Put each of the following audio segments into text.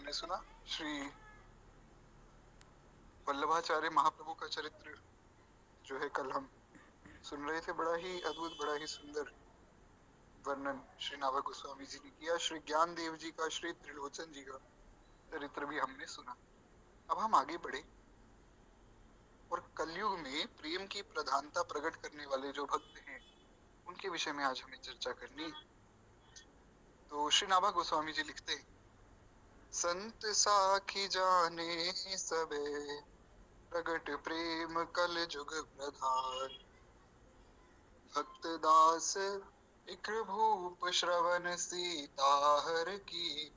हमने सुना श्री वल्लभाचार्य महाप्रभु का चरित्र जो है कल हम सुन रहे थे। बड़ा ही अद्भुत, बड़ा ही सुंदर वर्णन श्री नाभा गोस्वामी जी ने किया। श्री ज्ञान देव जी का, श्री त्रिलोचन जी का चरित्र भी हमने सुना। अब हम आगे बढ़े और कलयुग में प्रेम की प्रधानता प्रकट करने वाले जो भक्त हैं उनके विषय में आज हमें चर्चा करनी है। तो श्री नाभा गोस्वामी जी लिखते हैं, संत साखी जाने सबे प्रगट प्रेम कल जुग प्रधान, भक्त दास इक्र भूप श्रवण सीता हर की,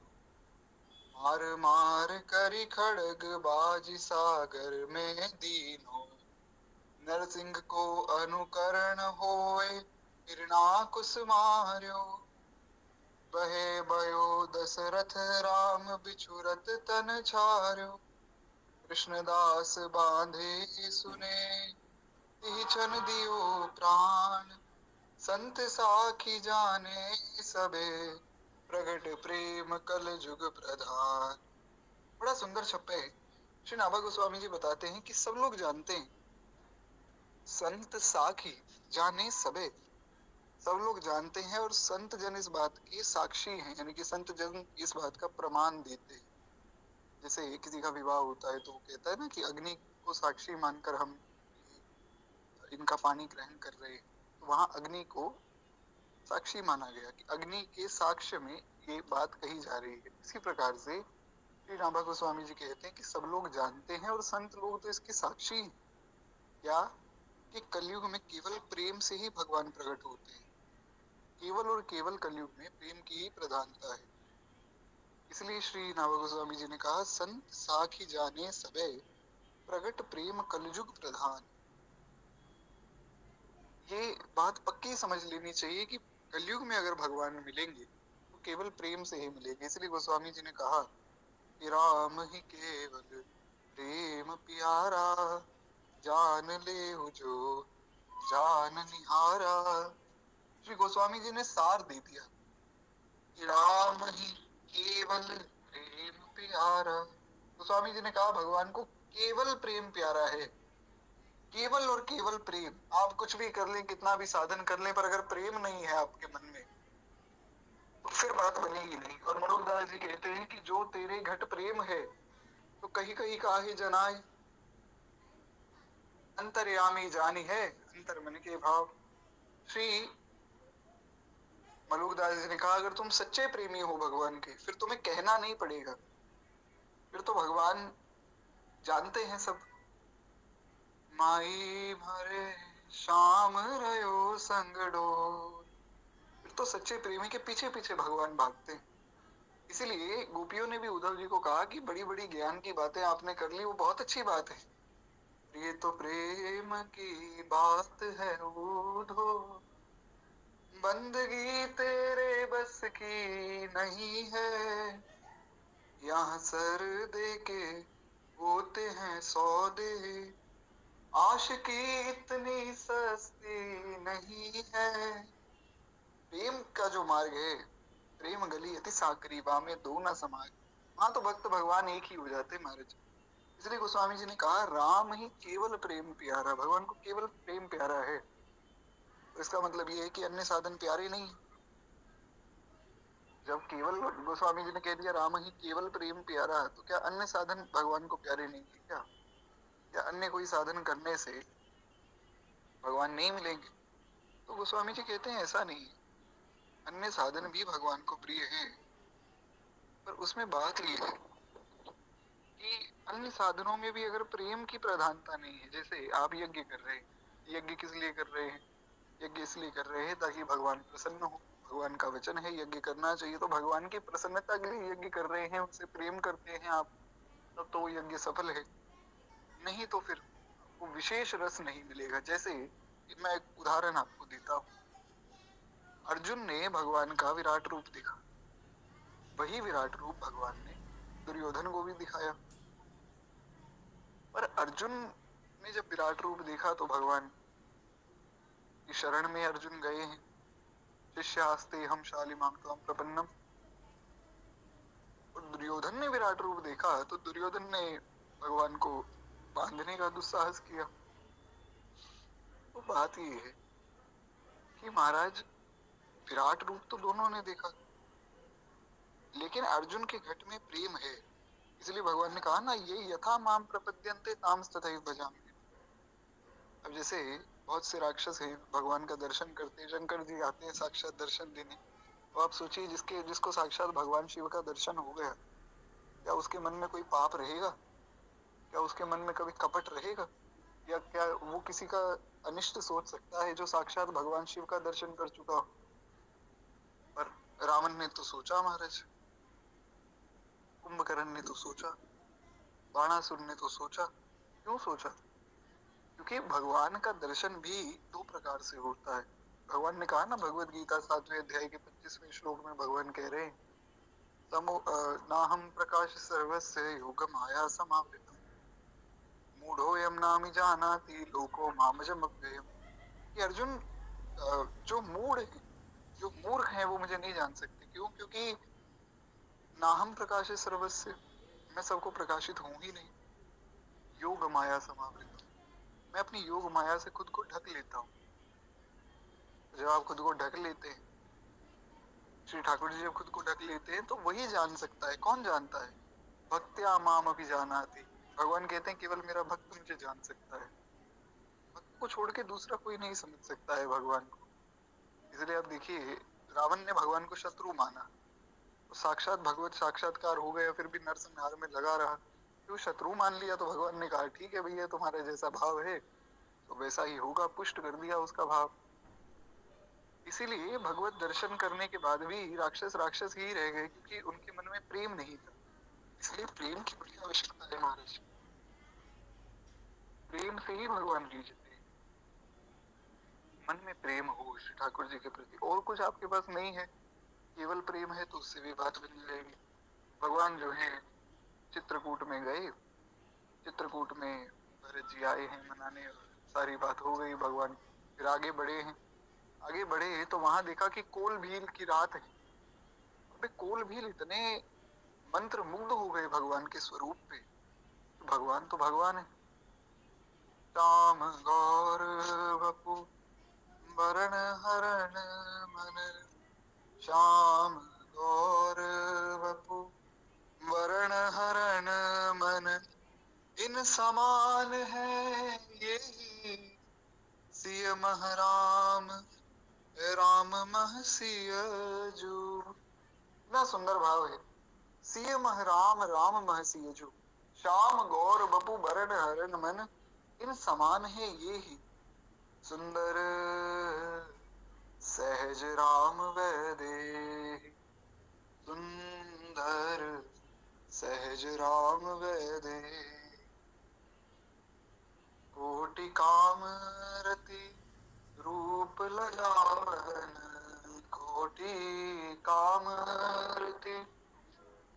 मार मार करी खड़ग बाजी सागर में दीनो, नरसिंह को अनुकरण होए हिरणाकुस मार्यो, बहे भयो दशरथ राम बिछुरत तन छार्यो, कृष्णदास बांधे सुने तिहि छन दियो प्राण, संत साखी जाने सबे प्रगट प्रेम कल जुग प्रधान। बड़ा सुंदर छप्पे है। श्री नाभा गोस्वामी जी बताते हैं कि सब लोग जानते हैं, संत साखी जाने सबे, सब लोग जानते हैं और संत जन इस बात के साक्षी हैं, यानी कि संत जन इस बात का प्रमाण देते हैं। जैसे किसी का विवाह होता है तो वो कहता है ना कि अग्नि को साक्षी मानकर हम इनका पानी ग्रहण कर रहे हैं, तो वहां अग्नि को साक्षी माना गया कि अग्नि के साक्ष्य में ये बात कही जा रही है। इसी प्रकार से श्री रामा गोस्वामी जी कहते हैं कि सब लोग जानते हैं और संत लोग तो इसके साक्षी हैं। क्या? कि कलयुग में केवल प्रेम से ही भगवान प्रकट होते हैं। केवल और केवल कलयुग में प्रेम की ही प्रधानता है। इसलिए श्री नाभा गोस्वामी जी ने कहा, संत साखी जाने सबे प्रगट प्रेम कलयुग प्रधान। ये बात पक्की समझ लेनी चाहिए कि कलयुग में अगर भगवान मिलेंगे तो केवल प्रेम से ही मिलेंगे। इसलिए गोस्वामी जी ने कहा कि राम ही केवल प्रेम प्यारा, जान ले जो जान निहारा। श्री गोस्वामी जी ने सार दे दिया कि राम ही केवल प्रेम प्यारा। गोस्वामी जी ने कहा भगवान को केवल प्रेम प्यारा है। केवल और केवल प्रेम। आप कुछ भी कर लें, कितना भी साधन कर लें, पर अगर प्रेम नहीं है आपके मन में तो फिर बात बनेगी नहीं। और मनोहरदास जी कहते हैं कि जो तेरे घट प्रेम है तो कहीं कहीं काहे जनाए, अंतर्यामी जानी है अंतर मन के भाव। श्री मलुकदास जी ने कहा, अगर तुम सच्चे प्रेमी हो भगवान के फिर तुम्हें कहना नहीं पड़ेगा, फिर तो भगवान जानते हैं सब। माई भरे शाम रयो संग डोर, फिर तो सच्चे प्रेमी के पीछे पीछे भगवान भागते हैं। इसीलिए गोपियों ने भी उद्धव जी को कहा कि बड़ी बड़ी ज्ञान की बातें आपने कर ली, वो बहुत अच्छी बात है, ये तो प्रेम की बात है उद्धव, बंदगी तेरे बस की नहीं है, यहाँ सर दे के होते हैं सौदे, आशिकी इतनी सस्ती नहीं है। प्रेम का जो मार्ग है, प्रेम गली अति साकरी में दो न समाये, वहां तो भक्त भगवान एक ही हो जाते महाराज। इसलिए गोस्वामी जी ने कहा राम ही केवल प्रेम प्यारा, भगवान को केवल प्रेम प्यारा है। तो इसका मतलब ये है कि अन्य साधन प्यारे नहीं। जब केवल गोस्वामी जी ने कह दिया राम ही केवल प्रेम प्यारा, तो क्या अन्य साधन भगवान को प्यारे नहीं है क्या? या अन्य कोई साधन करने से भगवान नहीं मिलेंगे? तो गोस्वामी जी कहते हैं ऐसा नहीं है, अन्य साधन भी भगवान को प्रिय है। पर उसमें बात ये है कि अन्य साधनों में भी अगर प्रेम की प्रधानता नहीं है, जैसे आप यज्ञ कर रहे हैं, यज्ञ किस लिए कर रहे हैं? यज्ञ इसलिए कर रहे हैं ताकि भगवान प्रसन्न हो। भगवान का वचन है यज्ञ करना चाहिए, तो भगवान की प्रसन्नता के लिए यज्ञ कर रहे हैं, उनसे प्रेम करते हैं आप, तब तो वो यज्ञ सफल है। नहीं तो फिर वो विशेष रस नहीं मिलेगा। जैसे मैं एक उदाहरण आपको देता हूँ, अर्जुन ने भगवान का विराट रूप देखा, वही विराट रूप भगवान ने दुर्योधन को भी दिखाया। पर अर्जुन ने जब विराट रूप देखा तो भगवान की शरण में अर्जुन गए हैं, शिष्यास्ते हम शालिमां त्वां प्रपन्नम। और दुर्योधन ने विराट विराट रूप देखा तो दुर्योधन ने भगवान को बांधने का दुस्साहस किया। तो बात ये है कि महाराज विराट रूप तो दोनों ने देखा, लेकिन अर्जुन के घट में प्रेम है, इसलिए भगवान ने कहा ना, ये यथा माम प्रपद्यन्ते ताम तथैव भजामि। अब जैसे बहुत से राक्षस हैं, भगवान का दर्शन करते हैं, शंकर जी आते हैं साक्षात दर्शन देने, तो आप सोचिए जिसको साक्षात भगवान शिव का दर्शन हो गया, क्या उसके मन में कोई पाप रहेगा? क्या उसके मन में कभी कपट रहेगा? या क्या वो किसी का अनिष्ट सोच सकता है जो साक्षात भगवान शिव का दर्शन कर चुका हो? पर रावण ने तो सोचा महाराज, कुंभकर्ण ने तो सोचा, बाणासुर ने तो सोचा। क्यों सोचा? क्योंकि भगवान का दर्शन भी दो प्रकार से होता है। भगवान ने कहा ना, भगवत गीता 7वें अध्याय के 25वें श्लोक में भगवान कह रहे हैं, नाहम प्रकाश सर्वस्य योग माया समावृतम मूढ़ोऽयं नापि जानाति लोको मामजम् अव्ययम्। कि अर्जुन, जो मूढ़ है, जो मूर्ख है, वो मुझे नहीं जान सकते। क्यों? क्योंकि नाहम प्रकाश सर्वस्य, मैं सबको प्रकाशित हूं ही नहीं। योग माया समावृतम, मैं अपनी योग माया से खुद को ढक लेता हूँ। जब आप खुद को ढक लेते हैं, श्री ठाकुर जी जब खुद को ढक लेते हैं, तो वही जान सकता है। कौन जानता है? भक्त्या माम अपि जानाति। भगवान कहते हैं केवल मेरा भक्त मुझे जान सकता है। भक्त को छोड़ के दूसरा कोई नहीं समझ सकता है भगवान को। इसलिए आप देखिए, रावण ने भगवान को शत्रु माना, तो साक्षात भगवत साक्षात्कार हो गया, फिर भी नरसंहार में लगा रहा। क्यों? शत्रु मान लिया तो भगवान ने कहा ठीक है भैया, तुम्हारे जैसा भाव है तो वैसा ही होगा, पुष्ट कर दिया उसका भाव। इसीलिए भगवत दर्शन करने के बाद भी राक्षस राक्षस ही रह गए, क्योंकि उनके मन में प्रेम नहीं था। इसलिए प्रेम की बड़ी आवश्यकता है महाराज। प्रेम से ही भगवान रीझते हैं। मन में प्रेम हो श्री ठाकुर जी के प्रति, और कुछ आपके पास नहीं है, केवल प्रेम है, तो उससे भी बात बन जाएगी। भगवान जो है चित्रकूट में गए, चित्रकूट में भरत जी आए हैं मनाने, और सारी बात हो गई भगवान। फिर आगे बढ़े हैं, आगे बढ़े तो वहां देखा कि कोल भील की रात है। अबे कोल भील इतने मंत्र मुग्ध हो गए भगवान के स्वरूप पे। भगवान तो भगवान है। श्याम गौर वपु वरण हरण मन, श्याम गौर वपु वरण हरण मन, इन समान है ये सिय महराम, राम मह सिय जू। इतना सुंदर भाव है। सिय महराम राम मह सिय जू, श्याम गौर बपु बरन हरन मन, इन समान है ये ही सुंदर सहज राम वैदेही। सुंदर सहज राम वैदेही, कोटि काम रति रूप लगावन, कोटि काम रति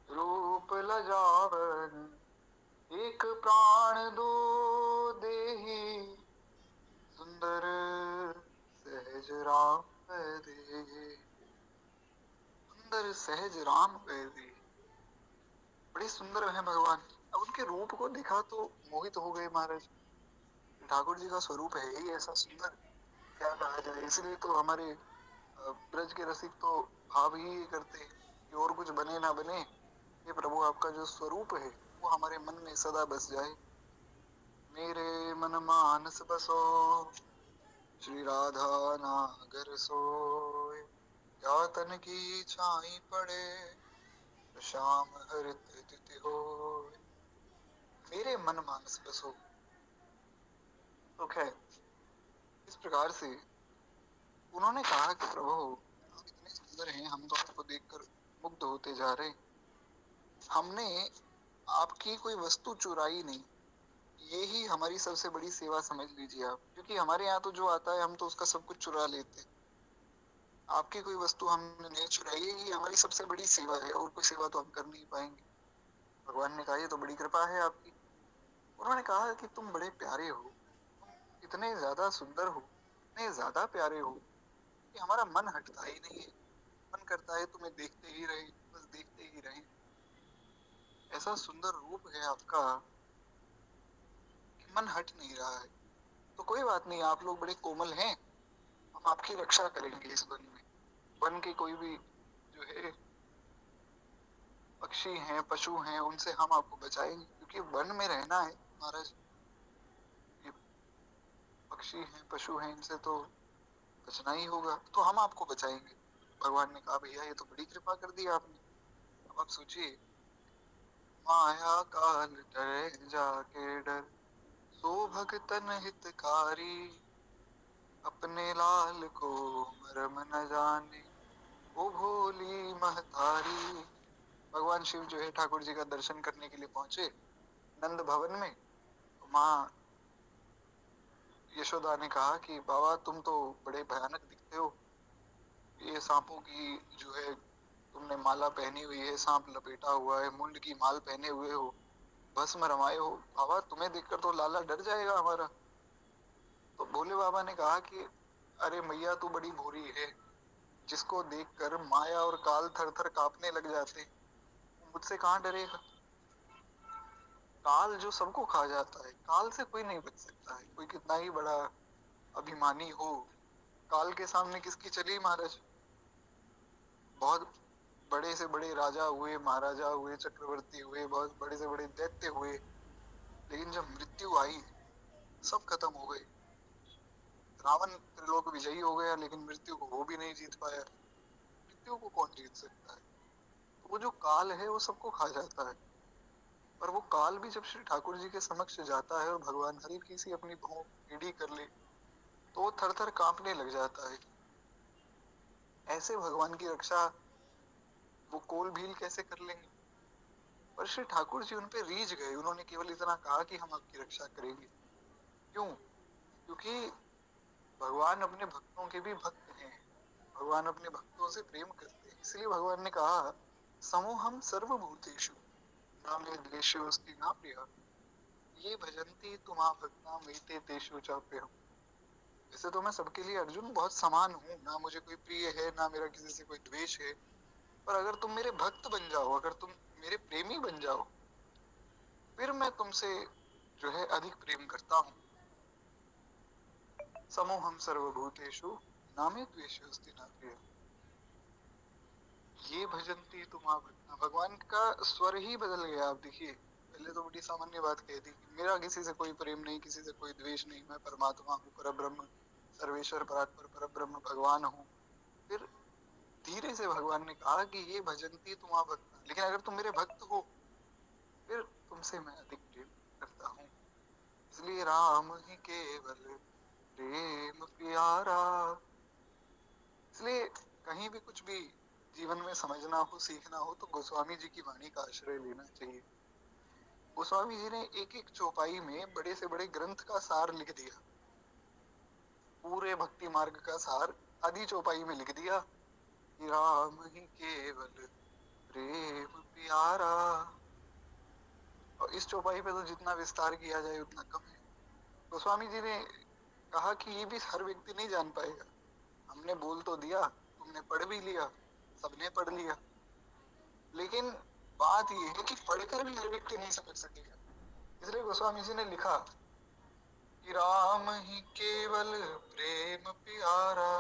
रूप लजावन, एक प्राण दो देहि सुंदर सहज राम दे। सुंदर सहज राम दे, बड़े सुंदर है भगवान। अब उनके रूप को देखा तो मोहित हो गए महाराज। ठाकुर जी का स्वरूप है ही ऐसा सुंदर, क्या कहा जाए। इसलिए तो हमारे ब्रज के रसिक तो भाव ही ये करते हैं कि और कुछ बने ना बने, ये प्रभु आपका जो स्वरूप है वो हमारे मन में सदा बस जाए। मेरे मन मानस बसो श्री राधा नागर सोय, या तन की छाई पड़े श्याम हरित तिथि होय। मेरे मन मानस बसो, तो खैर इस प्रकार से उन्होंने कहा कि प्रभु आप इतने सुंदर हैं, हम तो आपको देखकर मुग्ध होते जा रहे हैं। हमने आपकी कोई वस्तु चुराई नहीं, ये ही हमारी सबसे बड़ी सेवा समझ लीजिए आप। क्योंकि हमारे यहाँ तो जो आता है हम तो उसका सब कुछ चुरा लेते हैं। आपकी कोई वस्तु हमने नहीं चुराई, ये हमारी सबसे बड़ी सेवा है, और कोई सेवा तो हम कर नहीं पाएंगे। भगवान ने कहा ये तो बड़ी कृपा है आपकी। उन्होंने कहा कि तुम बड़े प्यारे हो, तुम इतने ज्यादा सुंदर हो, इतने ज्यादा प्यारे हो कि हमारा मन हटता ही नहीं है। मन करता है तुम्हें देखते ही रहे, बस देखते ही रहे। ऐसा सुंदर रूप है आपका कि मन हट नहीं रहा है। तो कोई बात नहीं, आप लोग बड़े कोमल हैं, हम आपकी रक्षा करेंगे इस वन में। वन के कोई भी जो है पक्षी हैं, पशु हैं, उनसे हम आपको बचाएंगे, क्योंकि वन में रहना है महाराज। ये पक्षी हैं, पशु हैं, इनसे तो बचना ही होगा, तो हम आपको बचाएंगे। भगवान ने कहा भैया ये तो बड़ी कृपा कर दी आपने। अब आप सोचिए, माया काल टरे जाके डर, सो भगतन हितकारी, अपने लाल को मरम न जाने, ओ भोली महतारी। भगवान शिव जो है ठाकुर जी का दर्शन करने के लिए पहुंचे नंद भवन में। तो माँ यशोदा ने कहा कि बाबा तुम तो बड़े भयानक दिखते हो, ये सांपों की जो है तुमने माला पहनी हुई है, सांप लपेटा हुआ है, मुंड की माल पहने हुए हो, भस्म रमाए हो, बाबा तुम्हें देखकर तो लाला डर जाएगा हमारा। तो भोले बाबा ने कहा कि अरे मैया तू बड़ी भोरी है, जिसको देखकर माया और काल थर थर कांपने लग जाते, मुझसे कहाँ डरेगा। काल जो सबको खा जाता है, काल से कोई नहीं बच सकता है, कोई कितना ही बड़ा अभिमानी हो, काल के सामने किसकी चली महाराज। बहुत बड़े से बड़े राजा हुए, महाराजा हुए, चक्रवर्ती हुए, बहुत बड़े से बड़े दैत्य हुए, लेकिन जब मृत्यु आई सब खत्म हो गए। रावण त्रिलोक विजयी हो गया, लेकिन मृत्यु को वो भी नहीं जीत पाया। मृत्यु को कौन जीत सकता है। तो वो जो काल है वो सबको खा जाता है। पर वो काल भी जब श्री ठाकुर जी के समक्ष जाता है और भगवान हल्की सी अपनी भौं टेढ़ी कर ले तो वो थर थर कांपने लग जाता है। ऐसे भगवान की रक्षा वो कोल भील कैसे कर लेंगे। पर श्री ठाकुर जी उन पे रीझ गए, उन्होंने केवल इतना कहा कि हम आपकी रक्षा करेंगे। क्यों? क्योंकि भगवान अपने भक्तों के भी भक्त हैं, भगवान अपने भक्तों से प्रेम करते हैं। इसलिए भगवान ने कहा समोहम सर्वभूतेषु न मे द्वेष्योऽस्ति न प्रियः, ये भजन्ति तुमा भक्ता मयि तेषु चाप्यहम्। वैसे तो मैं सबके लिए अर्जुन बहुत समान हूँ, ना मुझे कोई प्रिय है ना मेरा किसी से कोई द्वेष है। पर अगर तुम मेरे भक्त बन जाओ, अगर तुम मेरे प्रेमी बन जाओ, फिर मैं तुमसे जो है अधिक प्रेम करता हूँ। समोहम सर्वभूतेषु न मे द्वेषोऽस्ति न प्रियः, ये भजन्ति तुमा भक्ता। भगवान का स्वर ही बदल गया। आप देखिए, पहले तो बड़ी सामान्य बात कह दी कि मेरा किसी से कोई प्रेम नहीं, किसी से कोई द्वेष नहीं, मैं परमात्मा हूँ, परब्रह्म, सर्वेश्वर परात्पर परब्रह्म भगवान हूँ। फिर धीरे से भगवान ने कहा कि ये भजन्ती तुमा भक्ता, लेकिन अगर तुम मेरे भक्त हो फिर तुमसे मैं अधिक प्रेम करता हूँ। इसलिए राम ही केवल प्रेम प्यारा। इसलिए कहीं भी कुछ भी जीवन में समझना हो, सीखना हो, तो गोस्वामी जी की वाणी का आश्रय लेना चाहिए। गोस्वामी जी ने एक एक चौपाई में बड़े से बड़े ग्रंथ का सार लिख दिया, पूरे भक्ति मार्ग का सार आधी चौपाई में लिख दिया कि राम ही केवल प्रेम प्यारा। और इस चौपाई पे तो जितना विस्तार किया जाए उतना कम है। गोस्वामी जी ने कहा कि ये भी हर व्यक्ति नहीं जान पाएगा। हमने बोल तो दिया, तुमने पढ़ भी लिया, सबने पढ़ लिया, लेकिन बात ये है कि पढ़कर भी हर व्यक्ति नहीं समझ सकेगा। इसलिए गोस्वामी जी ने लिखा कि राम ही केवल प्रेम प्यारा,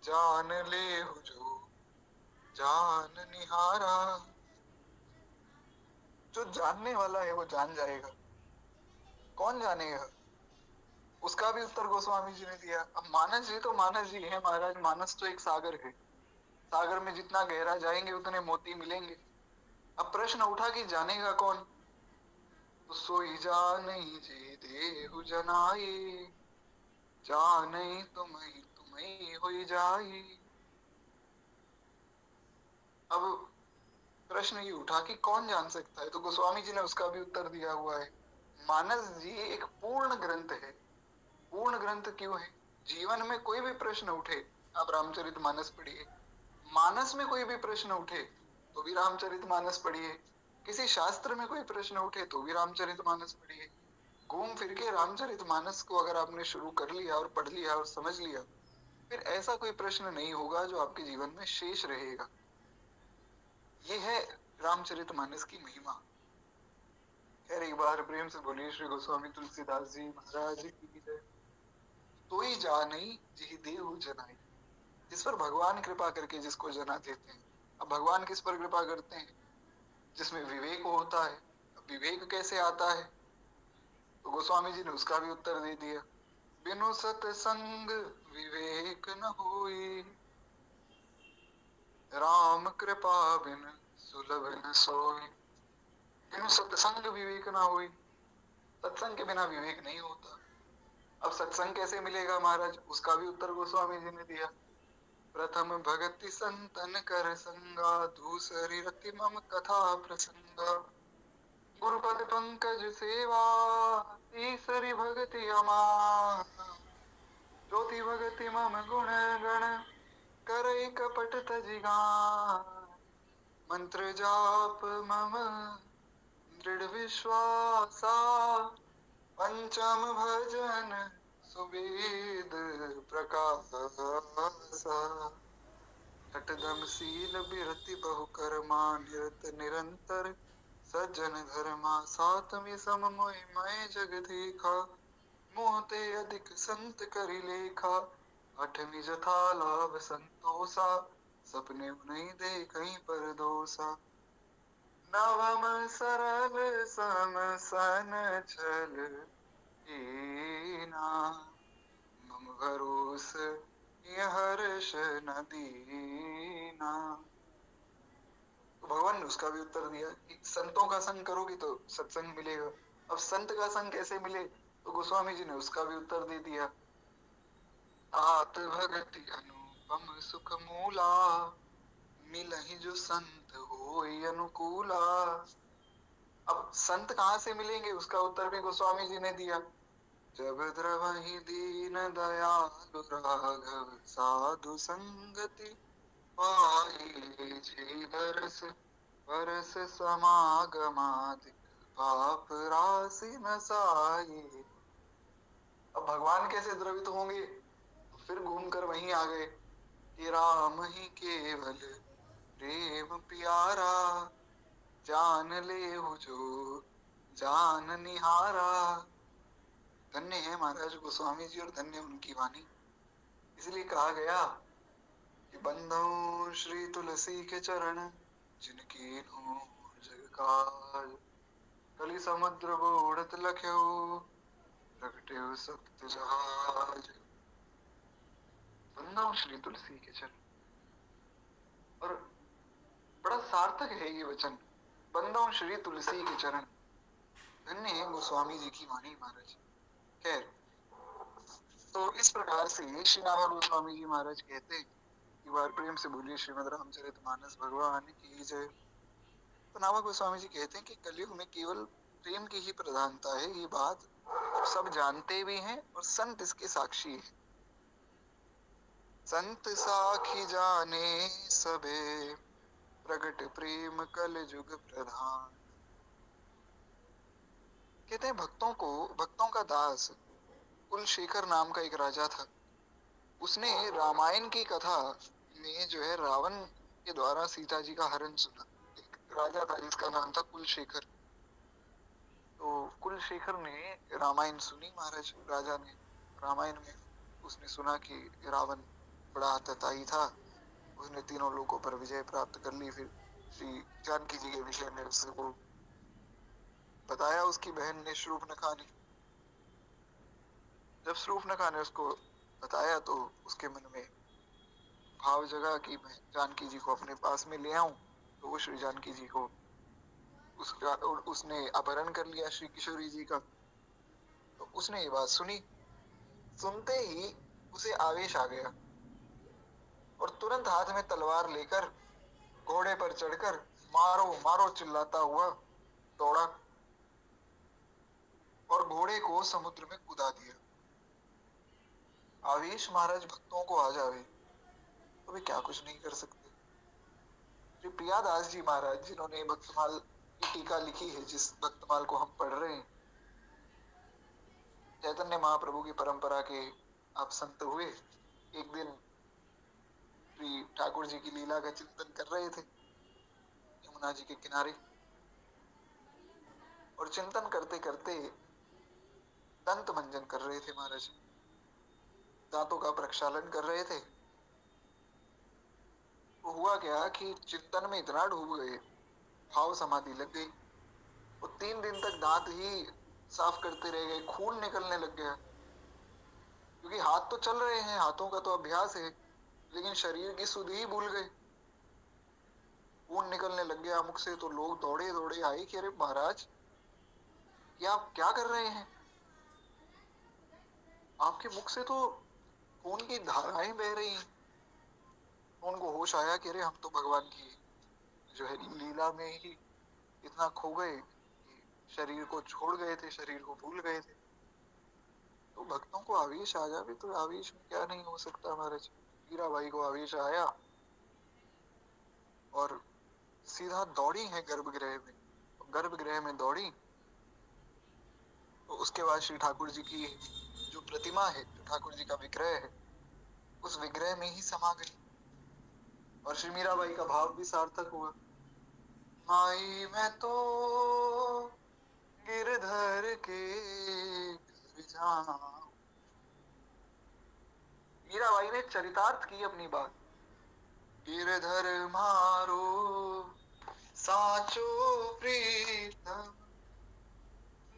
जान ले हो जो जान निहारा। जो जानने वाला है वो जान जाएगा, कौन जानेगा। उसका भी उत्तर गोस्वामी जी ने दिया। अब मानस जी तो मानस जी है महाराज, मानस तो एक सागर है, सागर में जितना गहरा जाएंगे उतने मोती मिलेंगे। अब प्रश्न उठा कि जानेगा कौन, तो सोई जानई जे देहु जनाई, जानई तुम्हें तुम्हें होई जाई। अब प्रश्न ये उठा कि कौन जान सकता है, तो गोस्वामी जी ने उसका भी उत्तर दिया हुआ है। मानस जी एक पूर्ण ग्रंथ है। पूर्ण ग्रंथ क्यों है? जीवन में कोई भी प्रश्न उठे, आप रामचरितमानस पढ़िए। मानस में कोई भी प्रश्न उठे तो भी रामचरितमानस पढ़िए। किसी शास्त्र में कोई प्रश्न उठे तो भी रामचरितमानस पढ़िए। घूम फिर के रामचरितमानस को अगर आपने शुरू कर लिया और पढ़ लिया और समझ लिया, फिर ऐसा कोई प्रश्न नहीं होगा जो आपके जीवन में शेष रहेगा। ये है रामचरितमानस की महिमा। बार प्रेम से बोलिए श्री गोस्वामी तुलसीदास जी महाराज की जय। तो ही जाने जी देहु जनाई, जिस पर भगवान कृपा करके जिसको जना देते हैं। अब भगवान किस पर कृपा करते हैं? जिसमें विवेक होता है। अब विवेक कैसे आता है? तो गोस्वामी जी ने उसका भी उत्तर दे दिया। बिनु सतसंग विवेक न होई, राम कृपा बिन सुलभ न सोई। बिनु सत्संग विवेक ना होई, सत्संग के बिना विवेक नहीं होता। अब सत्संग कैसे मिलेगा महाराज? उसका भी उत्तर गोस्वामी जी ने दिया। प्रथम भगति संतन कर संगा, दूसरी रति मम कथा प्रसंगा। गुरुपद पंकज सेवा, तीसरी भगति अमां। चौथी भगति मम गुण गण, करई कपट तजिगान। मंत्र जाप मम दृढ़ विश्वासा, पंचम भजन सुवेद प्रकाशा। छठदम शील बिरति बहु कर्मा, निरत निरंतर सज्जन धर्मा। सातवीं सम मोहि मैं जग देखा, मोहते अधिक संत करि लेखा। आठवीं जथा लाभ संतोषा, सपने नहीं देखई पर दोषा। नवम सरल समसन छल हीना, मम भरोस ये हर्ष न दीना। तो भगवान ने उसका भी उत्तर दिया कि संतों का संग करोगे तो सत्संग मिलेगा। अब संत का संग कैसे मिले? तो गोस्वामी जी ने उसका भी उत्तर दे दिया। आत भगति अनुपम सुख मूला, मिलहि जो संत होय अनुकूला। अब संत कहाँ से मिलेंगे? उसका उत्तर भी गोस्वामी जी ने दिया। जब द्रवहि दीन दयालु राघव, साधु संगति पाई। जे बरस बरस समागमादिक, पाप राशि नसाई। अब भगवान कैसे द्रवित होंगे? तो फिर घूमकर वहीं आ गए कि राम ही केवल प्रेम प्यारा, जान ले हो जो जान निहारा। धन्य है महाराज गोस्वामी जी और धन्य उनकी वाणी। इसलिए कहा गया कि बंधु श्री तुलसी के चरण, जिनकी जग काज। कलि समुद्र बोढ़त लख्यो, प्रगटे सप्त जहाज। बंधु श्री तुलसी के चरण, और बड़ा सार्थक है ये वचन। बंधु श्री तुलसी के चरण, धन्य है गोस्वामी जी की वाणी महाराज। खैर, तो इस प्रकार से श्री नाभा गोस्वामी जी महाराज कहते हैं। एक बार प्रेम से बोलिए श्रीमद रामचरितमानस भगवान की जय। तो नाभा गोस्वामी जी कहते हैं कि कलयुग में केवल प्रेम की ही प्रधानता है। ये बात सब जानते भी हैं और संत इसके साक्षी हैं। संत साखी जाने सबे, प्रगट प्रेम कल युग प्रधान। कहते हैं भक्तों का दास कुलशेखर नाम का एक राजा था। उसने रामायण की कथा में जो है रावण के द्वारा सीता जी का हरण सुना। एक राजा था जिसका नाम था कुलशेखर। तो कुलशेखर ने रामायण सुनी महाराज। राजा ने रामायण में उसने सुना कि रावण बड़ा आतताई था। उसने तीनों लोगों पर विजय प्राप्त कर ली। फिर श्री जानकी जी के विषय में उसको बताया उसकी बहन ने शूर्पणखा ने। जब शूर्पणखा ने उसको बताया तो उसके मन में भाव जगा कि मैं जानकी जी को अपने पास में ले आऊं। तो वो श्री जानकी जी को उसने अपहरण कर लिया श्री किशोरी जी का। तो उसने ये बात सुनी। सुनते ही उसे आवेश आ गया और तुरंत हाथ में तलवार लेकर घोड़े पर चढ़कर मारो मारो चिल्लाता हुआ दौड़ा और घोड़े को समुद्र में कूदा दिया। आवेश महाराज भक्तों को आ जावे तो वे क्या कुछ नहीं कर सकते। श्री प्रियादास जी महाराज जिन्होंने भक्तमाल की टीका लिखी है, जिस भक्तमाल को हम पढ़ रहे हैं, चैतन्य महाप्रभु की परंपरा के आप संत हुए। एक दिन श्री ठाकुर जी की लीला का चिंतन कर रहे थे यमुना जी के किनारे। और और चिंतन करते करते दंत मंजन कर रहे थे महाराज, दांतों का प्रक्षालन कर रहे थे। तो हुआ क्या कि चिंतन में इतना डूब गए, भाव समाधि लग गई। वो 3 दिन तक दांत ही साफ करते रह गए, खून निकलने लग गया। क्योंकि हाथ तो चल रहे हैं, हाथों का तो अभ्यास है, लेकिन शरीर की सुधि ही भूल गए। खून निकलने लग गया मुख से। तो लोग दौड़े दौड़े आए कि अरे महाराज, ये आप क्या कर रहे हैं? आपके मुख से तो खून की धाराएं बह रही हैं। तो उनको होश आया कि अरे हम तो भगवान की जो है लीला में ही इतना खो गए कि शरीर को छोड़ गए थे, शरीर को भूल गए थे। तो भक्तों को आवेश आ जावे तो आवेश में क्या नहीं हो सकता महाराज। मीराबाई को आवेश आया और सीधा दौड़ी है गर्भगृह में। गर्भगृह में दौड़ी तो उसके बाद श्री ठाकुर जी की जो प्रतिमा है, जो ठाकुर जी का विग्रह है, उस विग्रह में ही समा गई। और श्री मीराबाई का भाव भी सार्थक हुआ। माई मैं तो गिरधर के घर जाऊं। मीराबाई ने चरितार्थ की अपनी बात। गिरधर मारो साचो प्रीतम,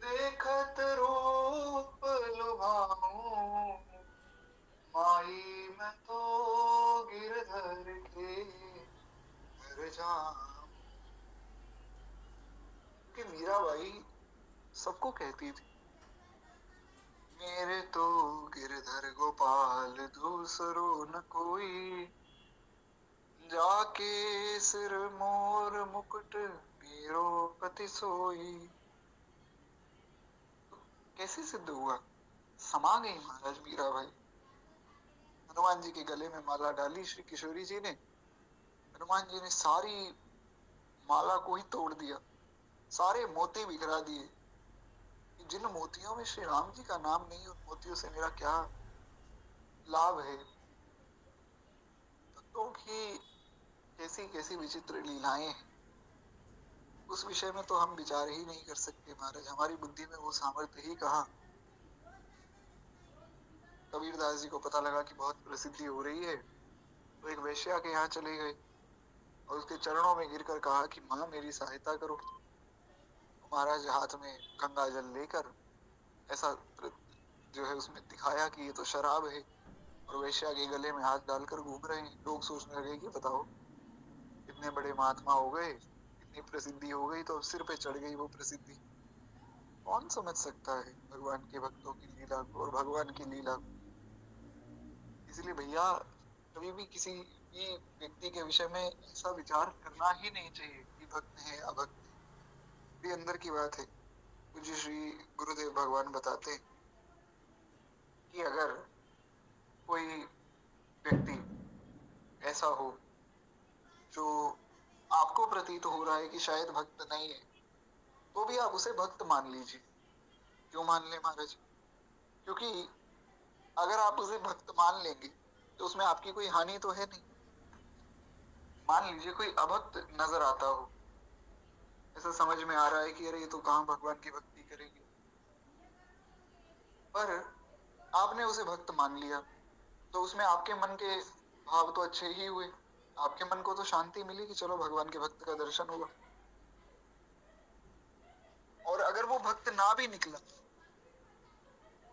देखत रूप लुभाऊं। माई मैं तो गिरधर के घर जाऊं। कि मीराबाई सबको कहती थी, मेरे तो गिरधर गोपाल दूसरो न कोई, जाके सिर मोर मुकुट मेरो पति सोई। कैसे सिद्ध हुआ? समा गई महाराज मीराबाई। हनुमान जी के गले में माला डाली श्री किशोरी जी ने। हनुमान जी ने सारी माला को ही तोड़ दिया, सारे मोती बिखरा दिए। जिन मोतियों में श्री राम जी का नाम नहीं, उन मोतियों से मेरा क्या लाभ है? भक्तों की कैसी कैसी विचित्र लीलाएं हैं, उस विषय में तो हम विचार ही नहीं कर सकते महाराज। हमारी बुद्धि में वो सामर्थ्य ही कहाँ। कबीरदास जी को पता लगा कि बहुत प्रसिद्धि हो रही है, तो एक वेश्या के यहाँ चले गए और उसके चरणों में गिरकर कहा कि माँ मेरी सहायता करो। तो महाराज हाथ में गंगा जल लेकर ऐसा जो है उसमें दिखाया कि ये तो शराब है, और वेश्या के गले में हाथ डालकर घूम रहे हैं। लोग सोचने लगे कि बताओ, इतने बड़े महात्मा हो गए, इतनी प्रसिद्धि हो गई, तो सिर पे चढ़ गई वो प्रसिद्धि। कौन समझ सकता है भगवान के भक्तों की लीला को और भगवान की लीला को? इसलिए भैया, कभी भी किसी भी व्यक्ति के विषय में ऐसा विचार करना ही नहीं चाहिए कि भक्त है अभक्त है। ये अंदर की बात है। पूज्य श्री गुरुदेव भगवान बताते हैं कि अगर कोई व्यक्ति ऐसा हो जो आपको प्रतीत हो रहा है कि शायद भक्त नहीं है, तो भी आप उसे भक्त मान लीजिए। क्यों मान ले महाराज? क्योंकि अगर आप उसे भक्त मान लेंगे तो उसमें आपकी कोई हानि तो है नहीं। मान लीजिए कोई अभक्त नजर आता हो, ऐसा समझ में आ रहा है कि अरे ये तो कहाँ भगवान की भक्ति करेंगे, पर आपने उसे भक्त मान लिया, तो उसमें आपके मन के भाव तो अच्छे ही हुए। आपके मन को तो शांति मिली कि चलो भगवान के भक्त का दर्शन हुआ। और अगर वो भक्त ना भी निकला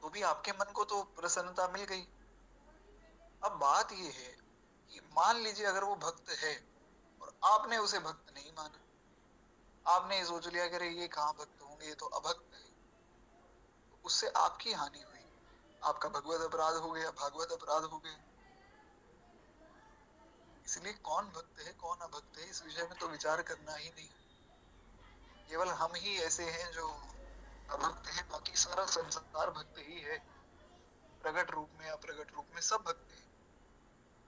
तो भी आपके मन को तो प्रसन्नता मिल गई। अब बात ये है कि मान लीजिए अगर वो भक्त है और आपने उसे भक्त नहीं माना, आपने सोच लिया कि अरे ये कहाँ भक्त होंगे, ये तो अभक्त है, तो उससे आपकी हानि हुई। आपका भगवत अपराध हो गया, भागवत अपराध हो गया। इसलिए कौन भक्त है कौन अभक्त है, इस विषय में तो विचार करना ही नहीं। केवल हम ही ऐसे हैं जो अभक्त हैं, बाकी सारा संसार भक्त ही है। प्रकट रूप में अप्रकट रूप में सब भक्त हैं।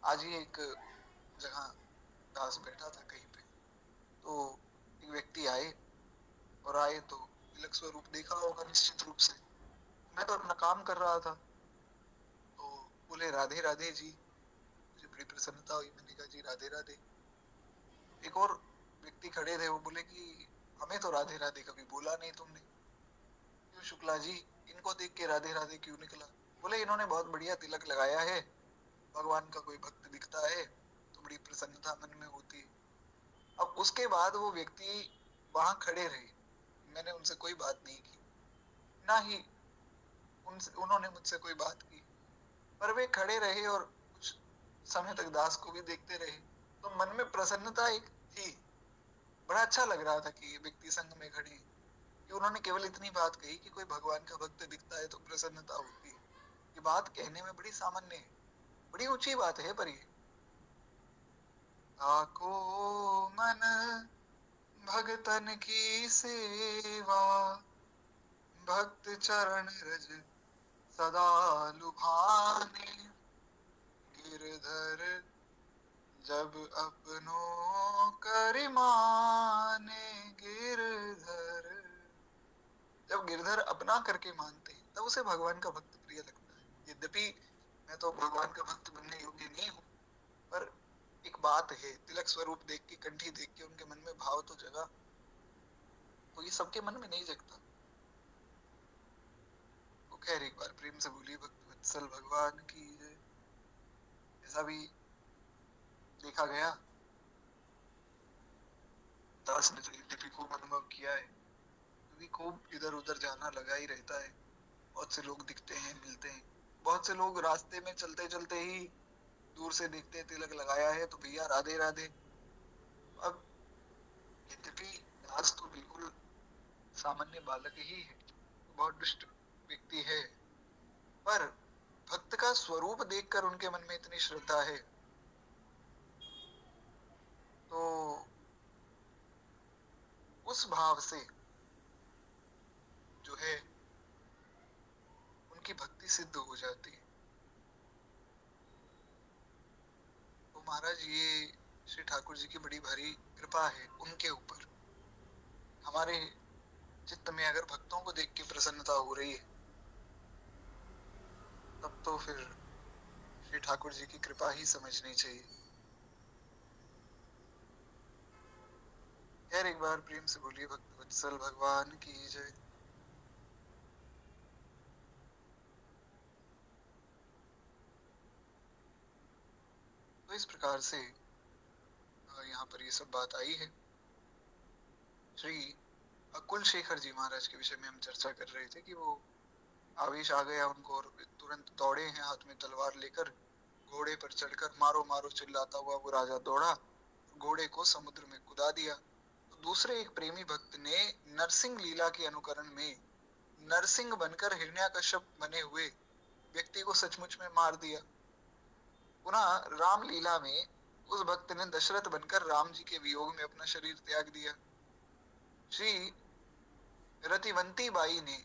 आज ही एक जगह दास बैठा था कहीं पे, तो एक व्यक्ति आए, और आए तो तिलक स्वरूप देखा होगा निश्चित रूप से। मैं तो अपना काम कर रहा था, तो बोले राधे राधे जी। मुझे बड़ी प्रसन्नता हुई, मैंने कहा जी राधे राधे। एक और व्यक्ति खड़े थे, वो बोले कि हमें तो राधे राधे कभी बोला नहीं तुमने। क्यों शुक्ला जी, इनको देख के राधे राधे क्यों निकला? बोले इन्होंने बहुत बढ़िया तिलक लगाया है, भगवान का कोई भक्त दिखता है तो बड़ी प्रसन्नता मन में होती है। अब उसके बाद वो व्यक्ति वहां खड़े रहे, मैंने उनसे कोई बात नहीं की, ना ही उन्होंने मुझसे कोई बात की, पर वे खड़े रहे और कुछ समय तक दास को भी देखते रहे। तो मन में प्रसन्नता एक थी, बड़ा अच्छा लग रहा था कि ये व्यक्ति संग में खड़े हैं, कि उन्होंने केवल इतनी बात कही कि कोई भगवान का भक्त दिखता है तो प्रसन्नता होती है। ये बात कहने में बड़ी सामान्य है, बड़ी ऊंची बात है, पर ये आको मन भगतन की सेवा, भक्त चरण रज सदा लुभाने, गिरधर जब अपनों करिमाने, गिरधर जब गिरधर अपना करके मानते हैं तब उसे भगवान का भक्त प्रिय लगता है। यद्यपि मैं तो भगवान का भक्त बनने योग्य नहीं हूँ, पर एक बात है, तिलक स्वरूप देख के, कंठी देख के उनके मन में भाव तो जगा, तो ये सबके मन में नहीं जगता। तो खैर एक बार प्रेम से बोलिए भक्त वत्सल भगवान की जय। ऐसा भी देखा गया, दास ने तो यद्यपि खूब अनुभव किया है, क्योंकि खूब इधर उधर जाना लगा ही रहता है, बहुत से लोग दिखते हैं, मिलते हैं। बहुत से लोग रास्ते में चलते चलते ही दूर से दिखते, तिलक लगाया है तो भैया राधे राधे। अब यद्यपि दास तो बिल्कुल सामान्य बालक ही है, बहुत दुष्ट व्यक्ति है, पर भक्त का स्वरूप देखकर उनके मन में इतनी श्रद्धा है, तो उस भाव से जो है उनकी भक्ति सिद्ध हो जाती है। तो महाराज ये श्री ठाकुर जी की बड़ी भारी कृपा है उनके ऊपर। हमारे चित्त में अगर भक्तों को देख के प्रसन्नता हो रही है, तब तो फिर श्री ठाकुर जी की कृपा ही समझनी चाहिए। खैर एक बार प्रेम से बोलिए भक्त वत्सल भगवान की जय। तो इस प्रकार से यहाँ पर ये सब बात आई है। श्री अकुल शेखर जी महाराज के विषय में हम चर्चा कर रहे थे कि वो आवेश आ गया उनको और तुरंत दौड़े हैं हाथ में तलवार लेकर, घोड़े पर चढ़कर मारो मारो चिल्लाता हुआ वो राजा दौड़ा, घोड़े को समुद्र में कुदा दिया। तो दूसरे एक प्रेमी भक्त ने नरसिंह लीला के अनुकरण में नरसिंह बनकर हिरण्यकश्यप बने हुए व्यक्ति को सचमुच में मार दिया। पुनः रामलीला में उस भक्त ने दशरथ बनकर राम जी के वियोग में अपना शरीर त्याग दिया। श्री रतिवंती बाई ने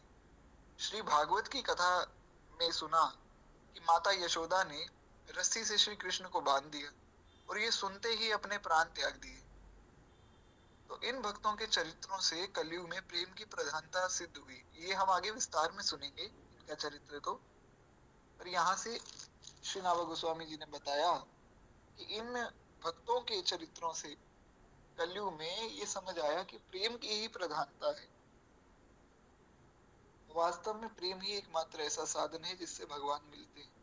श्री भागवत की कथा में सुना कि माता यशोदा ने रस्सी से श्री कृष्ण को बांध दिया और ये सुनते ही अपने प्राण त्याग दिए। तो इन भक्तों के चरित्रों से कलयुग में प्रेम की प्रधानता सिद्ध हुई। ये हम आगे विस्तार में सुनेंगे इनका चरित्र तो, पर यहाँ से श्री नावा गोस्वामी जी ने बताया कि इन भक्तों के चरित्रों से कलयुग में ये समझ आया कि प्रेम की ही प्रधानता है। वास्तव में प्रेम ही एकमात्र ऐसा साधन है जिससे भगवान मिलते हैं।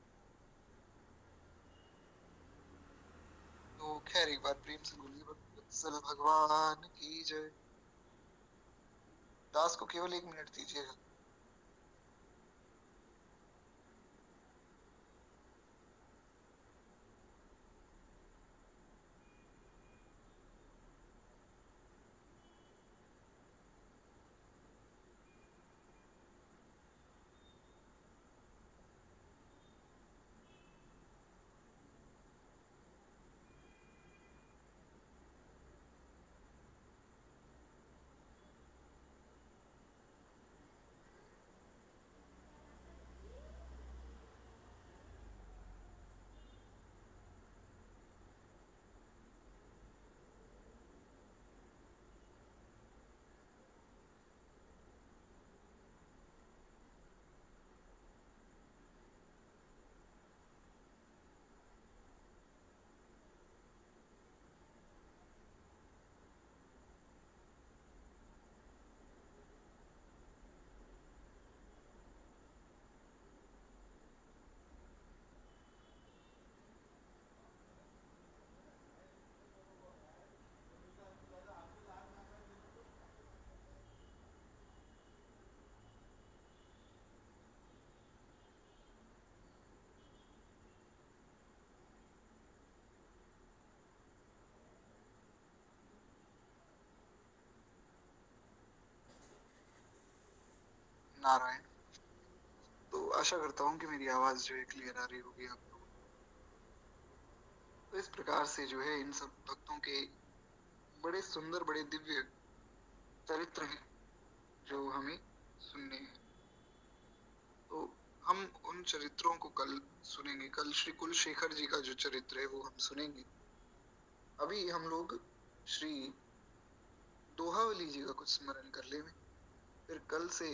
तो खैर एक बार प्रेम से बोलिए वत्सल भगवान की जय। दास को केवल 1 मिनट दीजिएगा। नारायण। तो आशा करता हूँ कि मेरी आवाज जो है क्लियर आ रही होगी आप लोगों को। तो इस प्रकार से जो है इन सब भक्तों के बड़े सुंदर बड़े दिव्य चरित्र हैं जो हमें सुनने हैं। तो हम उन चरित्रों को कल सुनेंगे। कल श्री कुलशेखर जी का जो चरित्र है वो हम सुनेंगे। अभी हम लोग श्री दोहावली जी का कुछ स्मरण कर ले में, फिर कल से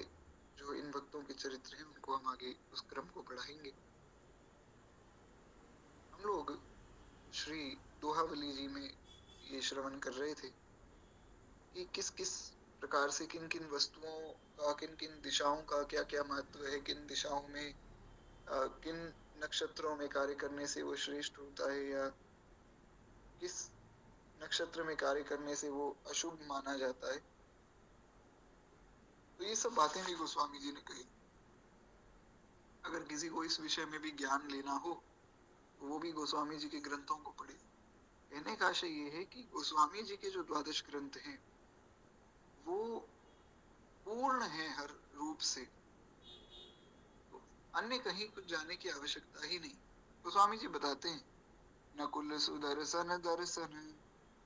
जो इन भक्तों के चरित्र हैं उनको हम आगे उस क्रम को बढ़ाएंगे। हम लोग श्री दोहावली जी में ये श्रवण कर रहे थे कि किस किस प्रकार से किन किन वस्तुओं का, किन किन दिशाओं का क्या क्या महत्व है, किन दिशाओं में किन नक्षत्रों में कार्य करने से वो श्रेष्ठ होता है या किस नक्षत्र में कार्य करने से वो अशुभ माना जाता है। तो ये सब बातें भी गोस्वामी जी ने कही। अगर किसी को इस विषय में भी ज्ञान लेना हो तो वो भी गोस्वामी जी के ग्रंथों को पढ़े। कहने का आशय ये है कि गोस्वामी जी के जो द्वादश ग्रंथ हैं वो पूर्ण है हर रूप से, तो अन्य कहीं कुछ जाने की आवश्यकता ही नहीं। गोस्वामी जी बताते हैं, नकुल सुदर्शन दर्शन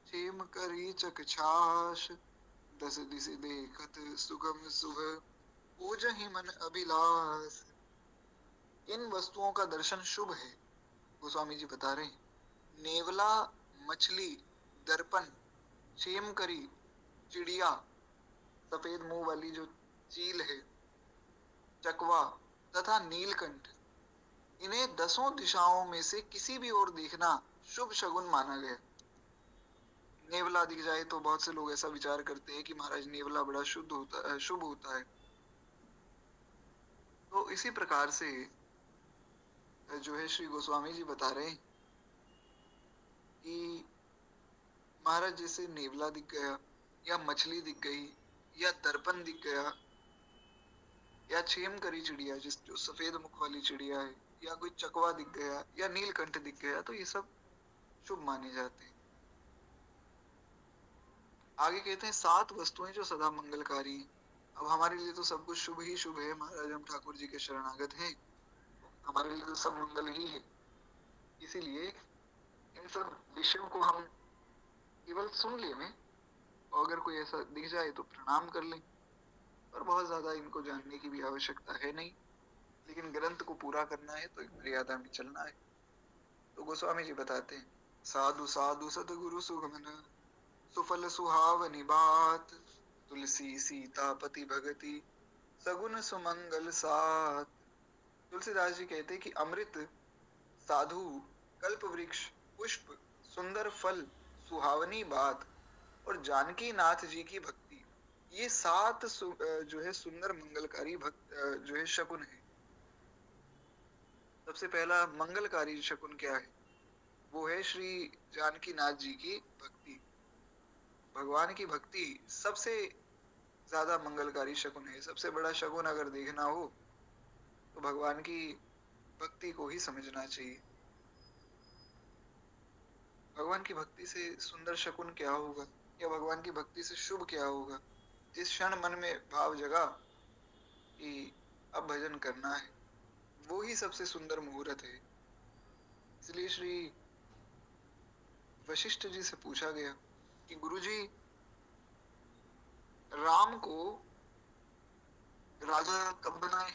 क्षेम करी चकछाश, दस दिश देखत सुगम सुभ पूजहि मन अभिलाष। इन वस्तुओं का दर्शन शुभ है, गोस्वामी जी बता रहे हैं। नेवला, मछली, दर्पण, क्षेमकरी चिड़िया, सफेद मुंह वाली जो चील है, चकवा तथा नीलकंठ, इन्हें दसों दिशाओं में से किसी भी ओर देखना शुभ शगुन माना गया। नेवला दिख जाए तो बहुत से लोग ऐसा विचार करते हैं कि महाराज नेवला बड़ा शुद्ध होता है, शुभ होता है। तो इसी प्रकार से जो है श्री गोस्वामी जी बता रहे हैं कि महाराज जैसे नेवला दिख गया या मछली दिख गई या दर्पण दिख गया या क्षेमकरी चिड़िया जो सफेद मुख वाली चिड़िया है, या कोई चकवा दिख गया या नीलकंठ दिख गया, तो ये सब शुभ माने जाते हैं। आगे कहते हैं 7 वस्तुएं जो सदा मंगलकारी हैं। अब हमारे लिए तो सब कुछ शुभ ही शुभ है, महाराज हम ठाकुर जी के शरणागत हैं, हमारे लिए तो सब मंगल ही है। इसीलिए इन सब विषयों को हम केवल सुन ले में, और अगर कोई ऐसा दिख जाए तो प्रणाम कर लें, पर बहुत ज्यादा इनको जानने की भी आवश्यकता है नहीं। लेकिन ग्रंथ को पूरा करना है तो एक मर्यादा में चलना है। तो गोस्वामी जी बताते हैं, साधु साधु सतगुरु सुगमन सुफल सुहावनी बात, तुलसी सीता पति भगति सगुन सुमंगल साथ। तुलसीदास जी कहते हैं कि अमृत, साधु, कल्प वृक्ष, पुष्प, सुंदर फल, सुहावनी बात और जानकी नाथ जी की भक्ति, ये 7 जो है सुंदर मंगलकारी भक्त जो है शकुन है। सबसे पहला मंगलकारी शकुन क्या है? वो है श्री जानकी नाथ जी की भक्ति। भगवान की भक्ति सबसे ज्यादा मंगलकारी शकुन है। सबसे बड़ा शकुन अगर देखना हो तो भगवान की भक्ति को ही समझना चाहिए। भगवान की भक्ति से सुंदर शकुन क्या होगा, या भगवान की भक्ति से शुभ क्या होगा? जिस क्षण मन में भाव जगा कि अब भजन करना है, वो ही सबसे सुंदर मुहूर्त है। इसलिए श्री वशिष्ठ जी से पूछा गया कि गुरुजी, राम को राजा कब बनाए?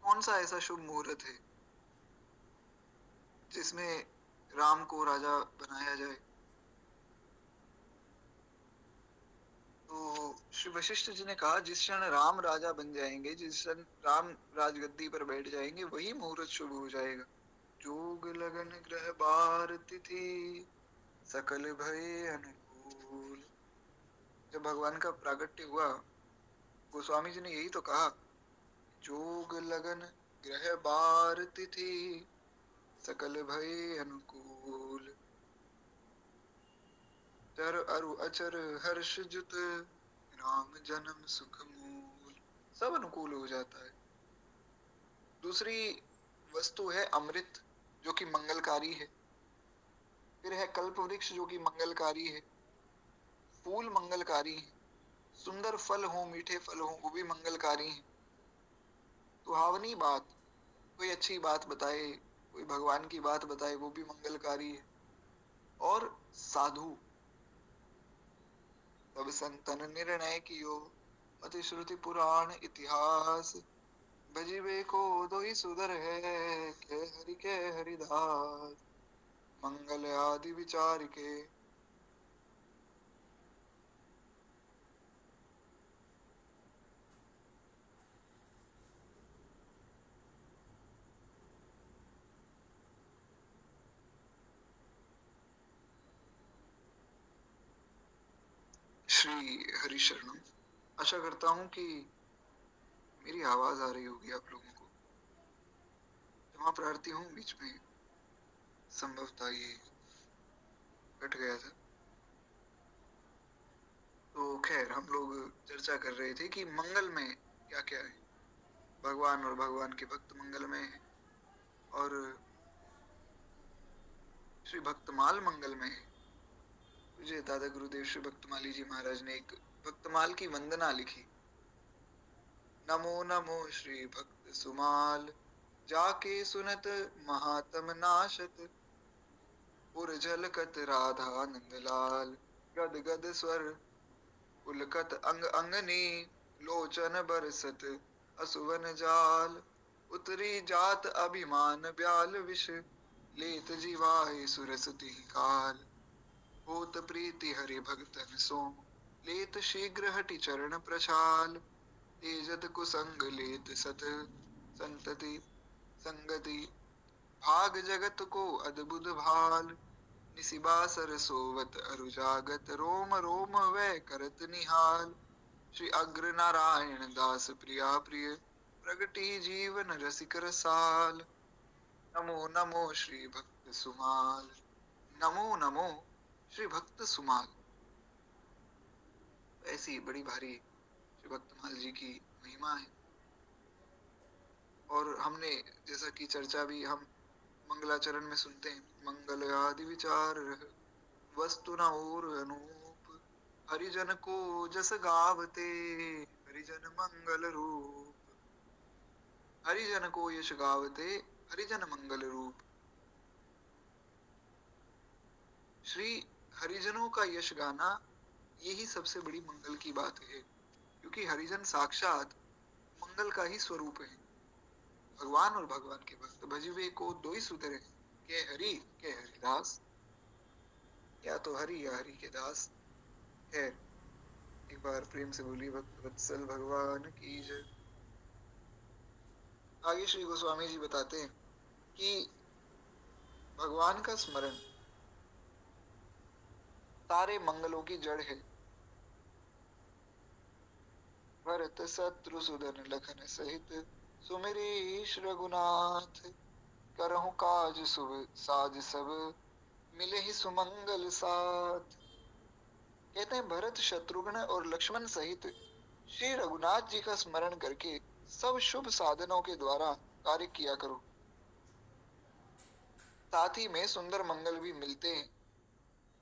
कौन सा ऐसा शुभ मुहूर्त है जिसमें राम को राजा बनाया जाए? तो श्री वशिष्ठ जी ने कहा, जिस क्षण राम राजा बन जाएंगे, जिस क्षण राम राजगद्दी पर बैठ जाएंगे, वही मुहूर्त शुभ हो जाएगा। जोग लगन ग्रह बार तिथि सकल भय अनुकूल। जब भगवान का प्रागट्य हुआ, गोस्वामी जी ने यही तो कहा, जोग लगन ग्रह बार तिथि सकल भय अनुकूल, चर अरु अचर हर्ष जुत राम जन्म सुख मूल। सब अनुकूल हो जाता है। दूसरी वस्तु है अमृत, जो कि मंगलकारी है। फिर है कल्प वृक्ष, जो कि मंगलकारी है। फूल मंगलकारी है। सुंदर फल हो, मीठे फल हो, वो भी मंगलकारी हैं। सुहावनी बात, कोई अच्छी बात बताए, कोई भगवान की बात बताए, वो भी मंगलकारी है। और साधु, तब संतन निर्णय कियो, मति श्रुति पुराण इतिहास, भजिबे को दोई सुधर है, के हरिदास, मंगल आदि विचार के। श्री हरि शरणम। आशा करता हूं कि मेरी आवाज आ रही होगी आप लोगों को। क्षमा प्रार्थी हूँ, बीच में संभवतः ये कट गया था। तो खैर, हम लोग चर्चा कर रहे थे कि मंगल में क्या क्या है। भगवान और भगवान के भक्त मंगल में है, और श्री भक्तमाल मंगल में है। मुझे दादा गुरुदेव श्री भक्तमाली जी महाराज ने एक भक्तमाल की वंदना लिखी। नमो नमो श्री भक्त सुमाल, जाके सुनत महात्म नाशत, पुर झलकत राधा नंदलाल, गद गद स्वर पुलकत अंग अंगनी, लोचन बरसत असुवन जाल, उतरी जात अभिमान ब्याल विष, लेत जीवाय सुरसति काल, होत प्रीति हरि भगतन सो, लेत शीघ्र हटि चरण प्रशाल, तेजत कुसंग लेत सत संतति संगति, भाग जगत को अद्भुत भाल, निसिबासर सोवत अरुजागत, रोम रोम वै करत निहाल, श्री अग्र नारायण दास प्रिया प्रिय, प्रगति जीवन रसिक रसाल, नमो नमो श्री भक्त सुमाल, नमो नमो श्री भक्त सुमाल। ऐसी बड़ी भारी श्री भक्तमाल जी की महिमा है। और हमने, जैसा कि चर्चा भी हम मंगलाचरण में सुनते हैं, मंगल आदि विचार वस्तु न और अनूप, हरिजन को जस गावते, हरिजन मंगल रूप, हरिजन को यश गावते, हरिजन मंगल रूप। श्री हरिजनों का यश गाना, यही सबसे बड़ी मंगल की बात है, क्योंकि हरिजन साक्षात मंगल का ही स्वरूप है। भगवान और भगवान के भक्त भजिवे को दो ही सुधरे, के हरि के हरिदास, या तो हरि या हरि के दास। खैर, एक बार प्रेम से बोलिए भक्त वत्सल भगवान की जय। आगे श्री गोस्वामी जी बताते हैं कि भगवान का स्मरण सारे मंगलों की जड़ है। भरत शत्रुसूदन लखन सहित, सुमिरीश रघुनाथ, करहु काज सुभ साज सब, मिले ही सुमंगल साथ। कहते हैं, भरत शत्रुघ्न और लक्ष्मण सहित श्री रघुनाथ जी का स्मरण करके सब शुभ साधनों के द्वारा कार्य किया करो। साथ ही में सुंदर मंगल भी मिलते हैं।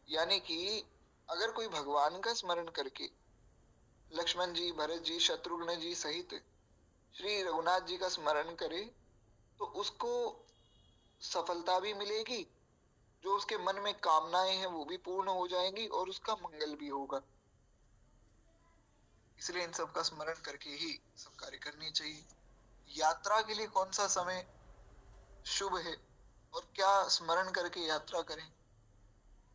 यानी कि अगर कोई भगवान का स्मरण करके लक्ष्मण जी, भरत जी, शत्रुघ्न जी सहित श्री रघुनाथ जी का स्मरण करे, तो उसको सफलता भी मिलेगी, जो उसके मन में कामनाएं हैं वो भी पूर्ण हो जाएंगी, और उसका मंगल भी होगा। इसलिए इन सब का स्मरण करके ही सब कार्य करने चाहिए। यात्रा के लिए कौन सा समय शुभ है और क्या स्मरण करके यात्रा करें?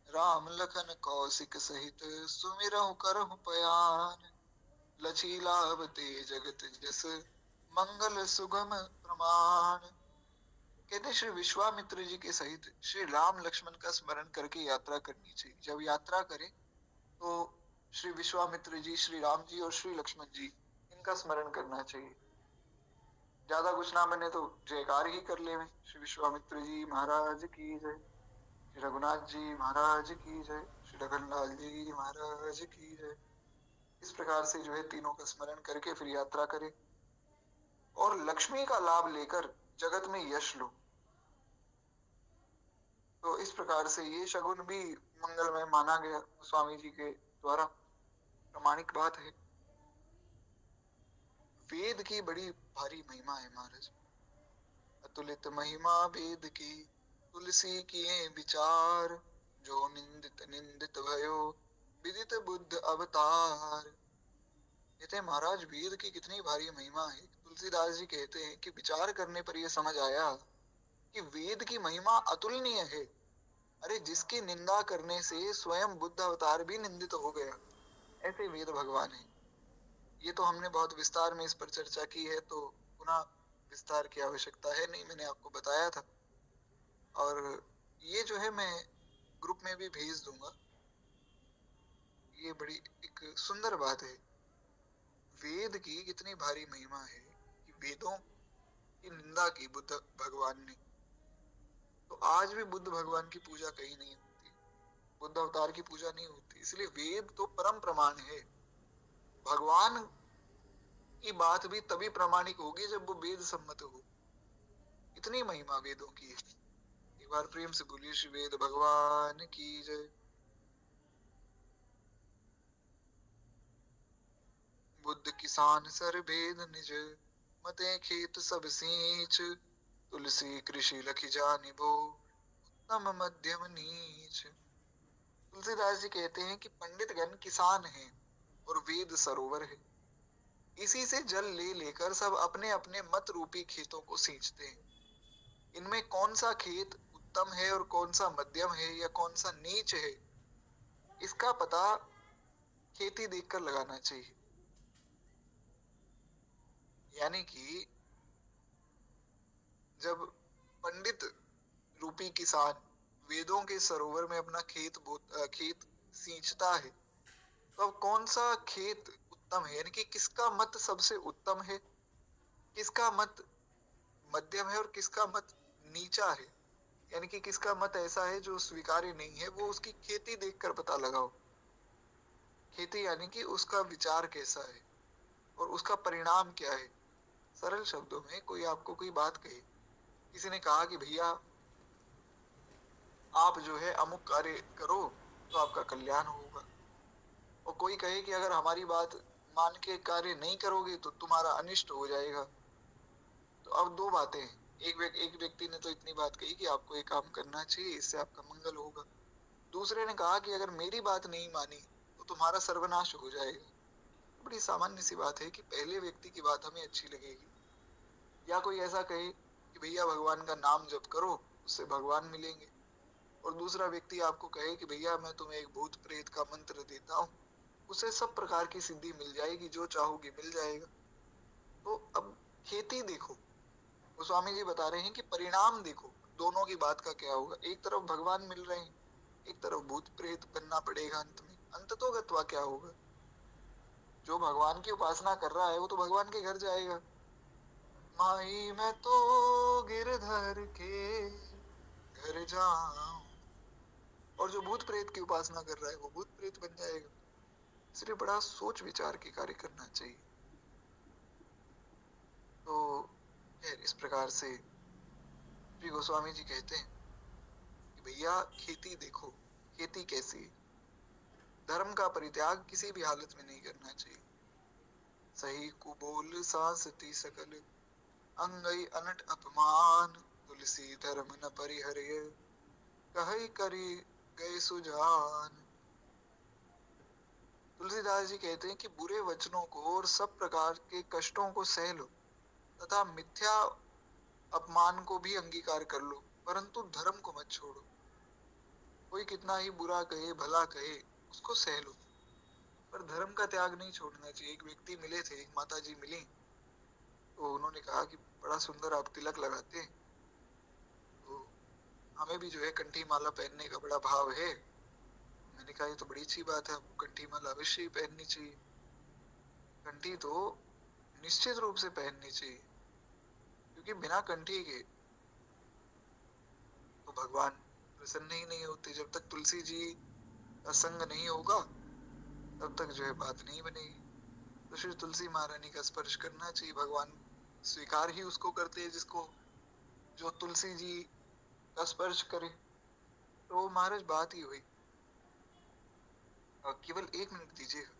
राम लखन कौशिक सहित, सुमिरहु करहु पयान, लचीलावते जगत जस, मंगल सुगम प्रमाण। कहते श्री विश्वामित्र जी के सहित श्री राम लक्ष्मण का स्मरण करके यात्रा करनी चाहिए। जब यात्रा करें तो श्री विश्वामित्र जी, श्री राम जी और श्री लक्ष्मण जी, इनका स्मरण करना चाहिए। ज्यादा कुछ ना बने तो जयकार ही कर ले। श्री विश्वामित्र जी महाराज की जय, श्री रघुनाथ जी महाराज की जय, श्री लखनलाल जी महाराज की जय। इस प्रकार से जो है तीनों का स्मरण करके फिर यात्रा करें, और लक्ष्मी का लाभ लेकर जगत में यश लो। तो इस प्रकार से ये शगुन भी मंगल में माना गया, स्वामी जी के द्वारा प्रमाणिक बात है। वेद की बड़ी भारी महिमा है महाराज। अतुलित महिमा वेद की, तुलसी किए विचार, जो निंदित निंदित भयो, विदित बुद्ध अवतार। कहते हैं महाराज वेद की कितनी भारी महिमा है। तुलसीदास जी कहते हैं कि विचार करने पर यह समझ आया कि वेद की महिमा अतुलनीय है। अरे जिसकी निंदा करने से स्वयं बुद्ध अवतार भी निंदित हो गया, ऐसे वेद भगवान है। ये तो हमने बहुत विस्तार में इस पर चर्चा की है, तो पुनः विस्तार की आवश्यकता है नहीं, मैंने आपको बताया था। और ये जो है मैं ग्रुप में भी भेज दूंगा। ये बड़ी एक सुंदर बात है, वेद की कितनी भारी महिमा है कि वेदों की निंदा की बुद्ध भगवान ने। तो आज भी बुद्ध भगवान की पूजा कहीं नहीं होती, बुद्ध अवतार की पूजा नहीं होती, इसलिए वेद तो परम प्रमाण है। भगवान की बात भी तभी प्रामाणिक होगी जब वो वेद सम्मत हो। इतनी महिमा वेदों की है। एक बार प्रेम से बोलिए श्री वेद भगवान की जय। बुद्ध किसान सर भेद निज, मते खेत सब सींच, तुलसी कृषि लखि जानिबो, उत्तम मध्यम नीच। तुलसीदास जी कहते हैं कि पंडित गण किसान हैं और वेद सरोवर है। इसी से जल ले लेकर सब अपने अपने मत रूपी खेतों को सींचते हैं। इनमें कौन सा खेत उत्तम है और कौन सा मध्यम है या कौन सा नीच है, इसका पता खेती देखकर लगाना चाहिए। यानी कि जब पंडित रूपी किसान वेदों के सरोवर में अपना खेत सींचता है, तो अब कौन सा खेत उत्तम है, यानी कि किसका मत सबसे उत्तम है, किसका मत मध्यम है और किसका मत नीचा है, यानी कि किसका मत ऐसा है जो स्वीकार्य नहीं है, वो उसकी खेती देखकर पता लगाओ। खेती यानी कि उसका विचार कैसा है और उसका परिणाम क्या है। सरल शब्दों में कोई आपको कोई बात कही, किसी ने कहा कि भैया आप जो है अमुक कार्य करो तो आपका कल्याण होगा, और कोई कहे कि अगर हमारी बात मान के कार्य नहीं करोगे तो तुम्हारा अनिष्ट हो जाएगा। तो अब दो बातें हैं, एक व्यक्ति ने तो इतनी बात कही कि आपको ये काम करना चाहिए, इससे आपका मंगल होगा। दूसरे ने कहा कि अगर मेरी बात नहीं मानी तो तुम्हारा सर्वनाश हो जाएगा। तो बड़ी सामान्य सी बात है कि पहले व्यक्ति की बात हमें अच्छी लगेगी। या कोई ऐसा कहे कि भैया भगवान का नाम जप करो, उससे भगवान मिलेंगे, और दूसरा व्यक्ति आपको कहे कि भैया मैं तुम्हें एक भूत प्रेत का मंत्र देता हूँ, उससे सब प्रकार की सिद्धि मिल जाएगी, जो चाहोगे मिल जाएगा। तो अब खेती देखो, गोस्वामी जी बता रहे हैं कि परिणाम देखो, दोनों की बात का क्या होगा। एक तरफ भगवान मिल रहे हैं, एक तरफ भूत प्रेत बनना पड़ेगा। अंत में अंततो गत्वा क्या होगा, जो भगवान की उपासना कर रहा है वो तो भगवान के घर जाएगा। माई मैं तो गिरधर के घर जाऊं, और जो भूत प्रेत की उपासना कर रहा है वो भूत प्रेत बन जाएगा। इसलिए बड़ा सोच विचार के कार्य करना चाहिए। तो खैर इस प्रकार से श्री गोस्वामी जी कहते हैं कि भैया खेती देखो, खेती कैसी है। धर्म का परित्याग किसी भी हालत में नहीं करना चाहिए। सही कुबोल सांसती सकल, अंगई अनट अपमान, तुलसी धर्म न परिहर्य, कहि करी गए सुजान। तुलसीदास जी कहते हैं कि बुरे वचनों को और सब प्रकार के कष्टों को सह लो तथा मिथ्या अपमान को भी अंगीकार कर लो, परंतु धर्म को मत छोड़ो। कोई कितना ही बुरा कहे भला कहे उसको सह लो, पर धर्म का त्याग नहीं छोड़ना चाहिए। एक व्यक्ति मिले थे, एक माता जी मिली, तो उन्होंने कहा कि बड़ा सुंदर आप तिलक लगाते हैं, तो हमें भी जो है कंठी माला पहनने का बड़ा भाव है। मैंने कहा ये तो बड़ी अच्छी बात है, आपको कंठी माला अवश्य ही पहननी चाहिए। कंठी तो निश्चित रूप से पहननी चाहिए, क्योंकि बिना कंठी के तो भगवान प्रसन्न ही नहीं होते। जब तक तुलसी जी का संग नहीं होगा तब तक जो है बात नहीं बनेगी। तो श्री तुलसी महारानी का स्पर्श करना चाहिए। भगवान स्वीकार ही उसको करते हैं जिसको, जो तुलसी जी का स्पर्श करे। तो महाराज बात ही हुई। केवल 1 मिनट दीजिएगा।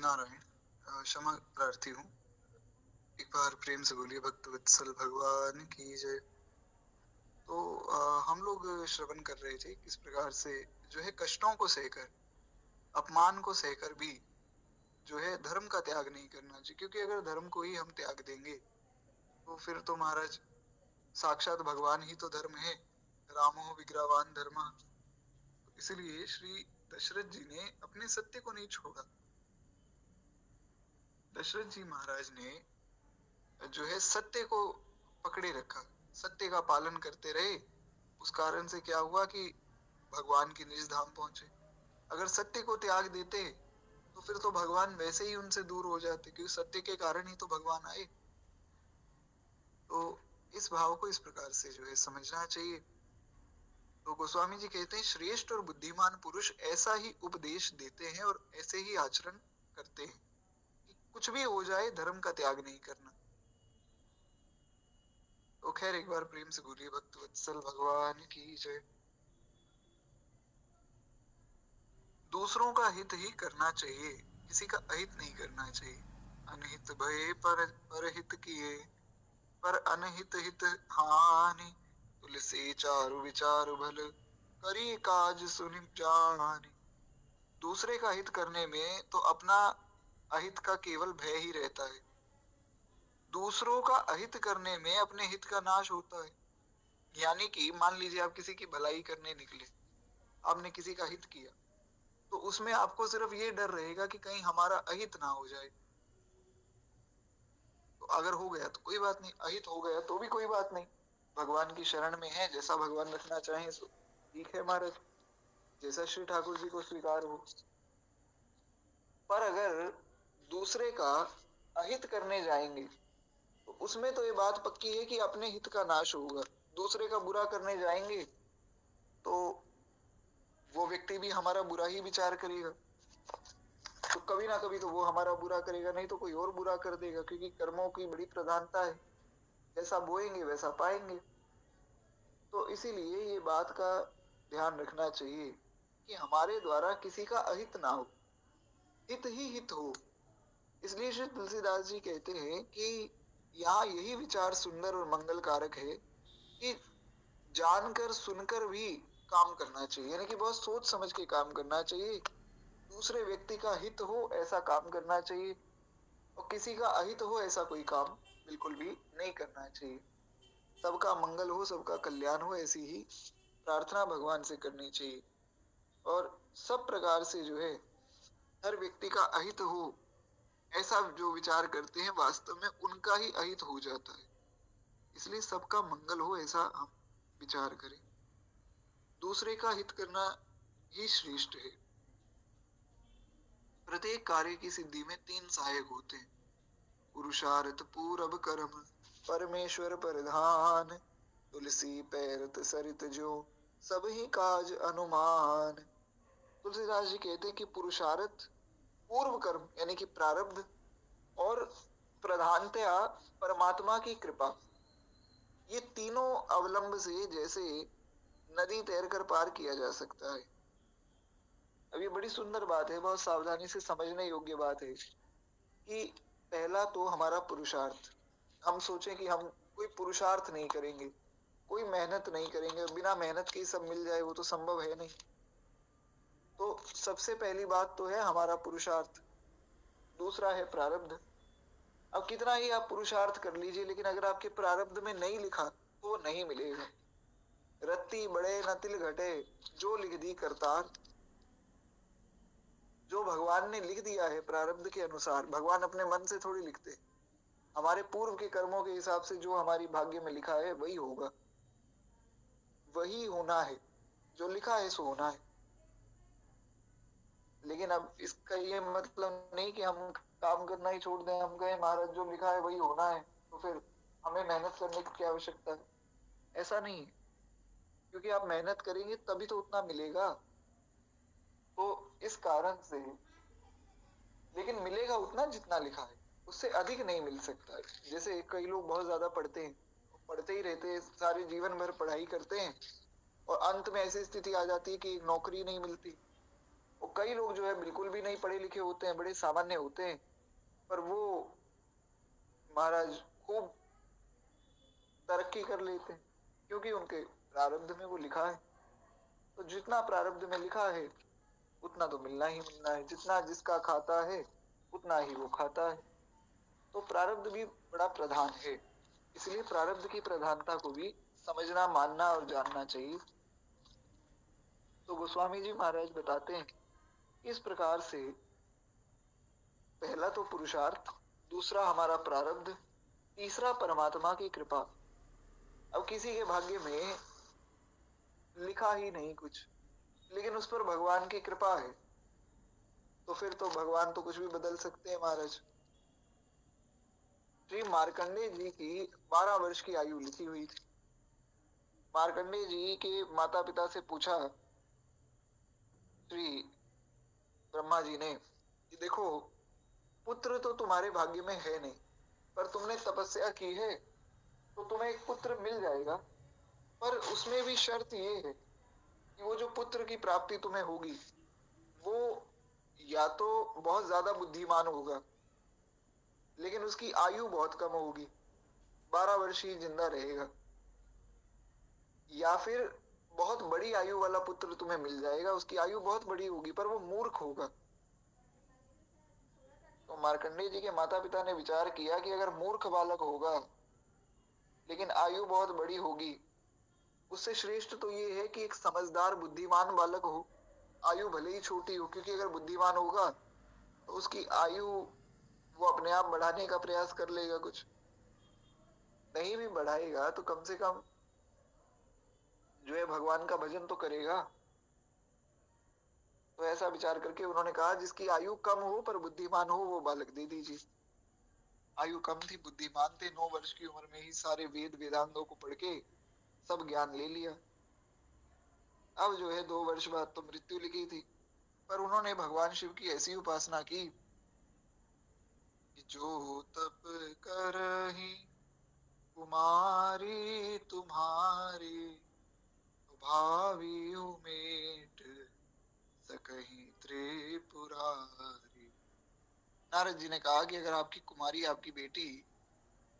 नारायण। क्षमा प्रार्थी हूँ। एक बार प्रेम से बोलिए भक्त वत्सल भगवान की जय। तो हम लोग श्रवण कर रहे थे किस प्रकार से जो है कष्टों को सहकर, अपमान को सहकर भी जो है धर्म का त्याग नहीं करना चाहिए, क्योंकि अगर धर्म को ही हम त्याग देंगे तो फिर तो महाराज साक्षात भगवान ही तो धर्म है। रामो विग्रहवान धर्म। इसलिए श्री दशरथ जी ने अपने सत्य को नहीं छोड़ा। दशरथ जी महाराज ने जो है सत्य को पकड़े रखा, सत्य का पालन करते रहे। उस कारण से क्या हुआ कि भगवान की निज धाम पहुंचे। अगर सत्य को त्याग देते तो फिर तो भगवान वैसे ही उनसे दूर हो जाते, क्योंकि सत्य के कारण ही तो भगवान आए। तो इस भाव को इस प्रकार से जो है समझना चाहिए। तो गोस्वामी जी कहते हैं श्रेष्ठ और बुद्धिमान पुरुष ऐसा ही उपदेश देते हैं और ऐसे ही आचरण करते हैं कि कुछ भी हो जाए धर्म का त्याग नहीं करना। तो खैर एक बार प्रेम से बोलिए भक्त वत्सल भगवान की जय। दूसरों का हित ही करना चाहिए, किसी का अहित नहीं करना चाहिए। अनहित भये पर हित किए, पर अनहित हित हानि। तुलसी चारु विचार भल, करी काज सुनि जानि। दूसरे का हित करने में तो अपना अहित का केवल भय ही रहता है, दूसरों का अहित करने में अपने हित का नाश होता है। यानी कि मान लीजिए आप किसी की भलाई करने निकले, आपने किसी का हित किया, तो उसमें आपको सिर्फ ये डर रहेगा कि कहीं हमारा अहित ना हो जाए। तो अगर हो गया तो कोई बात नहीं, अहित हो गया तो भी कोई बात नहीं, भगवान की शरण में है, जैसा भगवान रखना चाहे सो ठीक है महाराज, जैसा श्री ठाकुर जी को स्वीकार हो। पर अगर दूसरे का अहित करने जाएंगे तो उसमें तो ये बात पक्की है कि अपने हित का नाश होगा। दूसरे का बुरा करने जाएंगे तो वो व्यक्ति भी हमारा बुरा ही विचार करेगा, तो कभी ना कभी तो वो हमारा बुरा करेगा, नहीं तो कोई और बुरा कर देगा, क्योंकि कर्मों की बड़ी प्रधानता है, जैसा बोएंगे वैसा पाएंगे। तो इसीलिए ये बात का ध्यान रखना चाहिए कि हमारे द्वारा किसी का अहित ना हो, हित ही हित हो। इसलिए श्री तुलसीदास जी कहते हैं कि यहाँ यही विचार सुंदर और मंगल कारक है कि जानकर सुनकर भी काम करना चाहिए, यानी कि बहुत सोच समझ के काम करना चाहिए। दूसरे व्यक्ति का हित हो ऐसा काम करना चाहिए, और किसी का अहित हो ऐसा कोई काम बिल्कुल भी नहीं करना चाहिए। सबका मंगल हो, सबका कल्याण हो, ऐसी ही प्रार्थना भगवान से करनी चाहिए। और सब प्रकार से जो है हर व्यक्ति का अहित हो ऐसा जो विचार करते हैं, वास्तव में उनका ही अहित हो जाता है। इसलिए सबका मंगल हो ऐसा हम विचार करें। दूसरे का हित करना ही श्रेष्ठ है। प्रत्येक कार्य की सिद्धि में तीन सहायक होते हैं, पुरुषार्थ पूरब कर्म, परमेश्वर परिधान। तुलसी पैरत सरित जो, सब ही काज अनुमान। तुलसीदास जी कहते हैं कि पुरुषार्थ, पूर्व कर्म यानी कि प्रारब्ध, और प्रधानतया परमात्मा की कृपा, ये तीनों अवलंब से जैसे नदी तैरकर पार किया जा सकता है। अब ये बड़ी सुंदर बात है, बहुत सावधानी से समझने योग्य बात है कि पहला तो हमारा पुरुषार्थ, हम सोचें कि हम कोई पुरुषार्थ नहीं करेंगे, कोई मेहनत नहीं करेंगे, बिना मेहनत के सब मिल जाए, वो तो संभव है नहीं। तो सबसे पहली बात तो है हमारा पुरुषार्थ, दूसरा है प्रारब्ध। अब कितना ही आप पुरुषार्थ कर लीजिए, लेकिन अगर आपके प्रारब्ध में नहीं लिखा तो नहीं मिलेगा। रत्ती बढ़े न तिल घटे, जो लिख दी करतार। जो भगवान ने लिख दिया है प्रारब्ध के अनुसार, भगवान अपने मन से थोड़ी लिखते, हमारे पूर्व के कर्मों के हिसाब से जो हमारी भाग्य में लिखा है वही होगा, वही होना है, जो लिखा है सो होना है। लेकिन अब इसका ये मतलब नहीं कि हम काम करना ही छोड़ दें, हम कहें महाराज जो लिखा है वही होना है, तो फिर हमें मेहनत करने की क्या आवश्यकता है। ऐसा नहीं है, क्योंकि आप मेहनत करेंगे तभी तो उतना मिलेगा। तो इस कारण से, लेकिन मिलेगा उतना जितना लिखा है, उससे अधिक नहीं मिल सकता है। जैसे कई लोग बहुत ज्यादा पढ़ते हैं, पढ़ते ही रहते हैं, सारे जीवन भर पढ़ाई करते हैं, और अंत में ऐसी स्थिति आ जाती है कि नौकरी नहीं मिलती, और कई लोग जो है बिल्कुल भी नहीं पढ़े लिखे होते हैं, बड़े सामान्य होते हैं, पर वो महाराज खूब तरक्की कर लेते हैं, क्योंकि उनके प्रारब्ध में वो लिखा है। तो जितना प्रारब्ध में लिखा है उतना तो मिलना ही मिलना है, जितना जिसका खाता है उतना ही वो खाता है। तो प्रारब्ध भी बड़ा प्रधान है, इसलिए प्रारब्ध की प्रधानता को भी समझना, मानना और जानना चाहिए। तो गोस्वामी जी महाराज बताते हैं इस प्रकार से पहला तो पुरुषार्थ, दूसरा हमारा प्रारब्ध, तीसरा परमात्मा की कृपा। अब किसी के भाग्य में लिखा ही नहीं कुछ, लेकिन उस पर भगवान की कृपा है, तो फिर तो भगवान तो कुछ भी बदल सकते हैं महाराज। श्री मार्कंडे जी की 12 वर्ष की आयु लिखी हुई थी। मार्कंडे जी के माता पिता से पूछा श्री ब्रह्मा जी ने कि देखो, पुत्र तो तुम्हारे भाग्य में है नहीं, पर तुमने तपस्या की है तो तुम्हें एक पुत्र मिल जाएगा, पर उसमें भी शर्त ये है कि वो जो पुत्र की प्राप्ति तुम्हें होगी वो या तो बहुत ज्यादा बुद्धिमान होगा, लेकिन उसकी आयु बहुत कम होगी, 12 वर्ष ही जिंदा रहेगा, या फिर बहुत बड़ी आयु वाला पुत्र तुम्हें मिल जाएगा, उसकी आयु बहुत बड़ी होगी पर वो मूर्ख होगा। तो मार्कंडेय जी के माता पिता ने विचार किया कि अगर मूर्ख बालक होगा लेकिन आयु बहुत बड़ी होगी, उससे श्रेष्ठ तो ये है कि एक समझदार बुद्धिमान बालक हो, आयु भले ही छोटी हो, क्योंकि अगर बुद्धिमान होगा तो उसकी आयु वो अपने आप बढ़ाने का प्रयास कर लेगा, कुछ नहीं भी बढ़ाएगा तो कम से कम जो है भगवान का भजन तो करेगा। तो ऐसा विचार करके उन्होंने कहा जिसकी आयु कम हो पर बुद्धिमान हो वो बालक दे दीजिए। आयु कम थी, बुद्धिमान थे, 9 वर्ष की उम्र में ही सारे वेद वेदांतों को पढ़ के सब ज्ञान ले लिया। अब जो है 2 वर्ष बाद तो मृत्यु लिखी थी, पर उन्होंने भगवान शिव की ऐसी उपासना की कि जो तप करहि कुमारी तुम्हारी, भावी उमेट सकहि त्रिपुरारी। नारद जी ने कहा कि अगर आपकी कुमारी, आपकी बेटी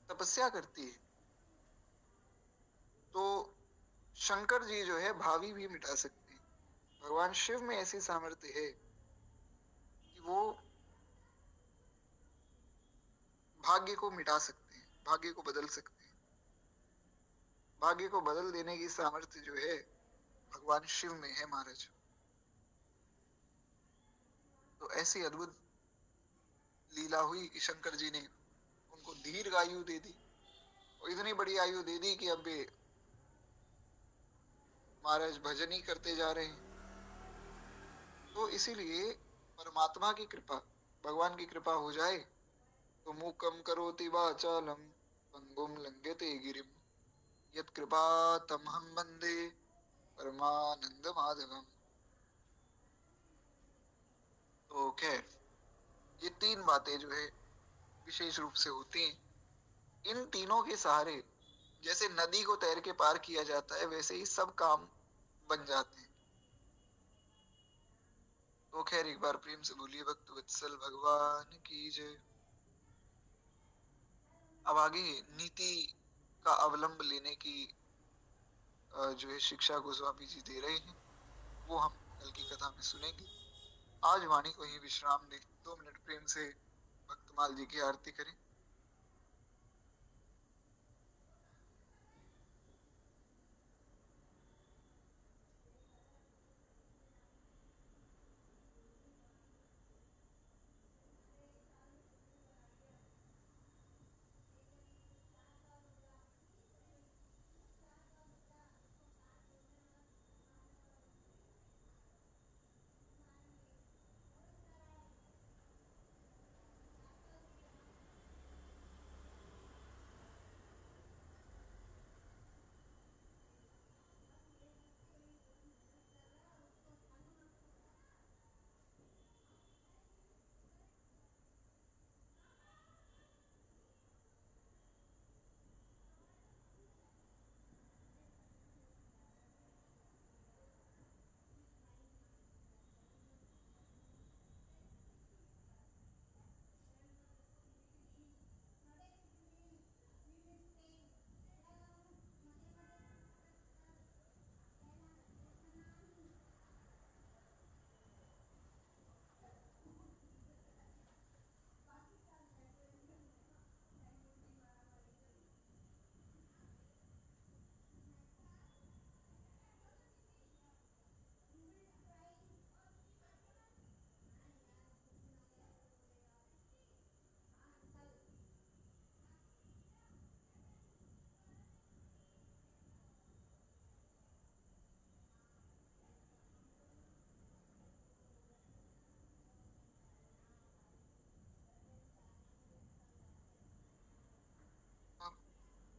तपस्या करती है तो शंकर जी जो है भावी भी मिटा सकते हैं। भगवान शिव में ऐसी सामर्थ्य है कि वो भाग्य को मिटा सकते हैं, भाग्य को बदल सकते हैं। भाग्य को बदल देने की सामर्थ्य जो है भगवान शिव में है महाराज। तो ऐसी अद्भुत लीला हुई कि शंकर जी ने उनको दीर्घ आयु दे दी, और इतनी बड़ी आयु दे दी कि अब वे महाराज भजन ही करते जा रहे हैं। तो इसीलिए परमात्मा की कृपा, भगवान की कृपा हो जाए तो मूकम करोति वाचालम पंगुम लंघयते गिरिम यत् कृपा तमहं वंदे परमानंद माधवम। तो खैर ये 3 बातें जो है विशेष रूप से होती हैं। इन तीनों के सहारे जैसे नदी को तैर के पार किया जाता है, वैसे ही सब काम बन जाते हैं। तो खैर एक बार प्रेम से बोलिए भक्त वत्सल भगवान की जय। अब आगे नीति का अवलंब लेने की जो है शिक्षा गोस्वामी जी दे रहे हैं, वो हम कल की कथा में सुनेंगे। आज वाणी को ही विश्राम दें, 2 मिनट प्रेम से भक्तमाल जी की आरती करें।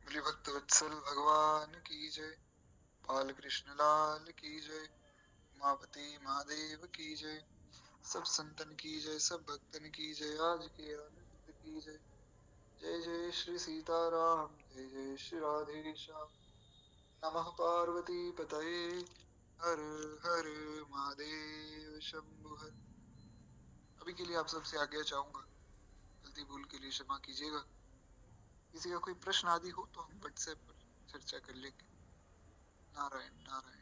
बोले भक्त वत्सल भगवान की जय। बाल कृष्ण लाल की जय। उमापति महादेव की जय। सब संतन की जय, सब भक्तन की जय, आज के आनंद की जय। जय जय श्री सीताराम, जय जय श्री राधे श्याम। नमः पार्वती पतये, हर हर महादेव शंभु हर। अभी के लिए आप सबसे आज्ञा चाहूंगा, गलती भूल के लिए क्षमा कीजिएगा। किसी का कोई प्रश्न आदि हो तो हम व्हाट्सएप पर चर्चा कर लेंगे। नारायण नारायण।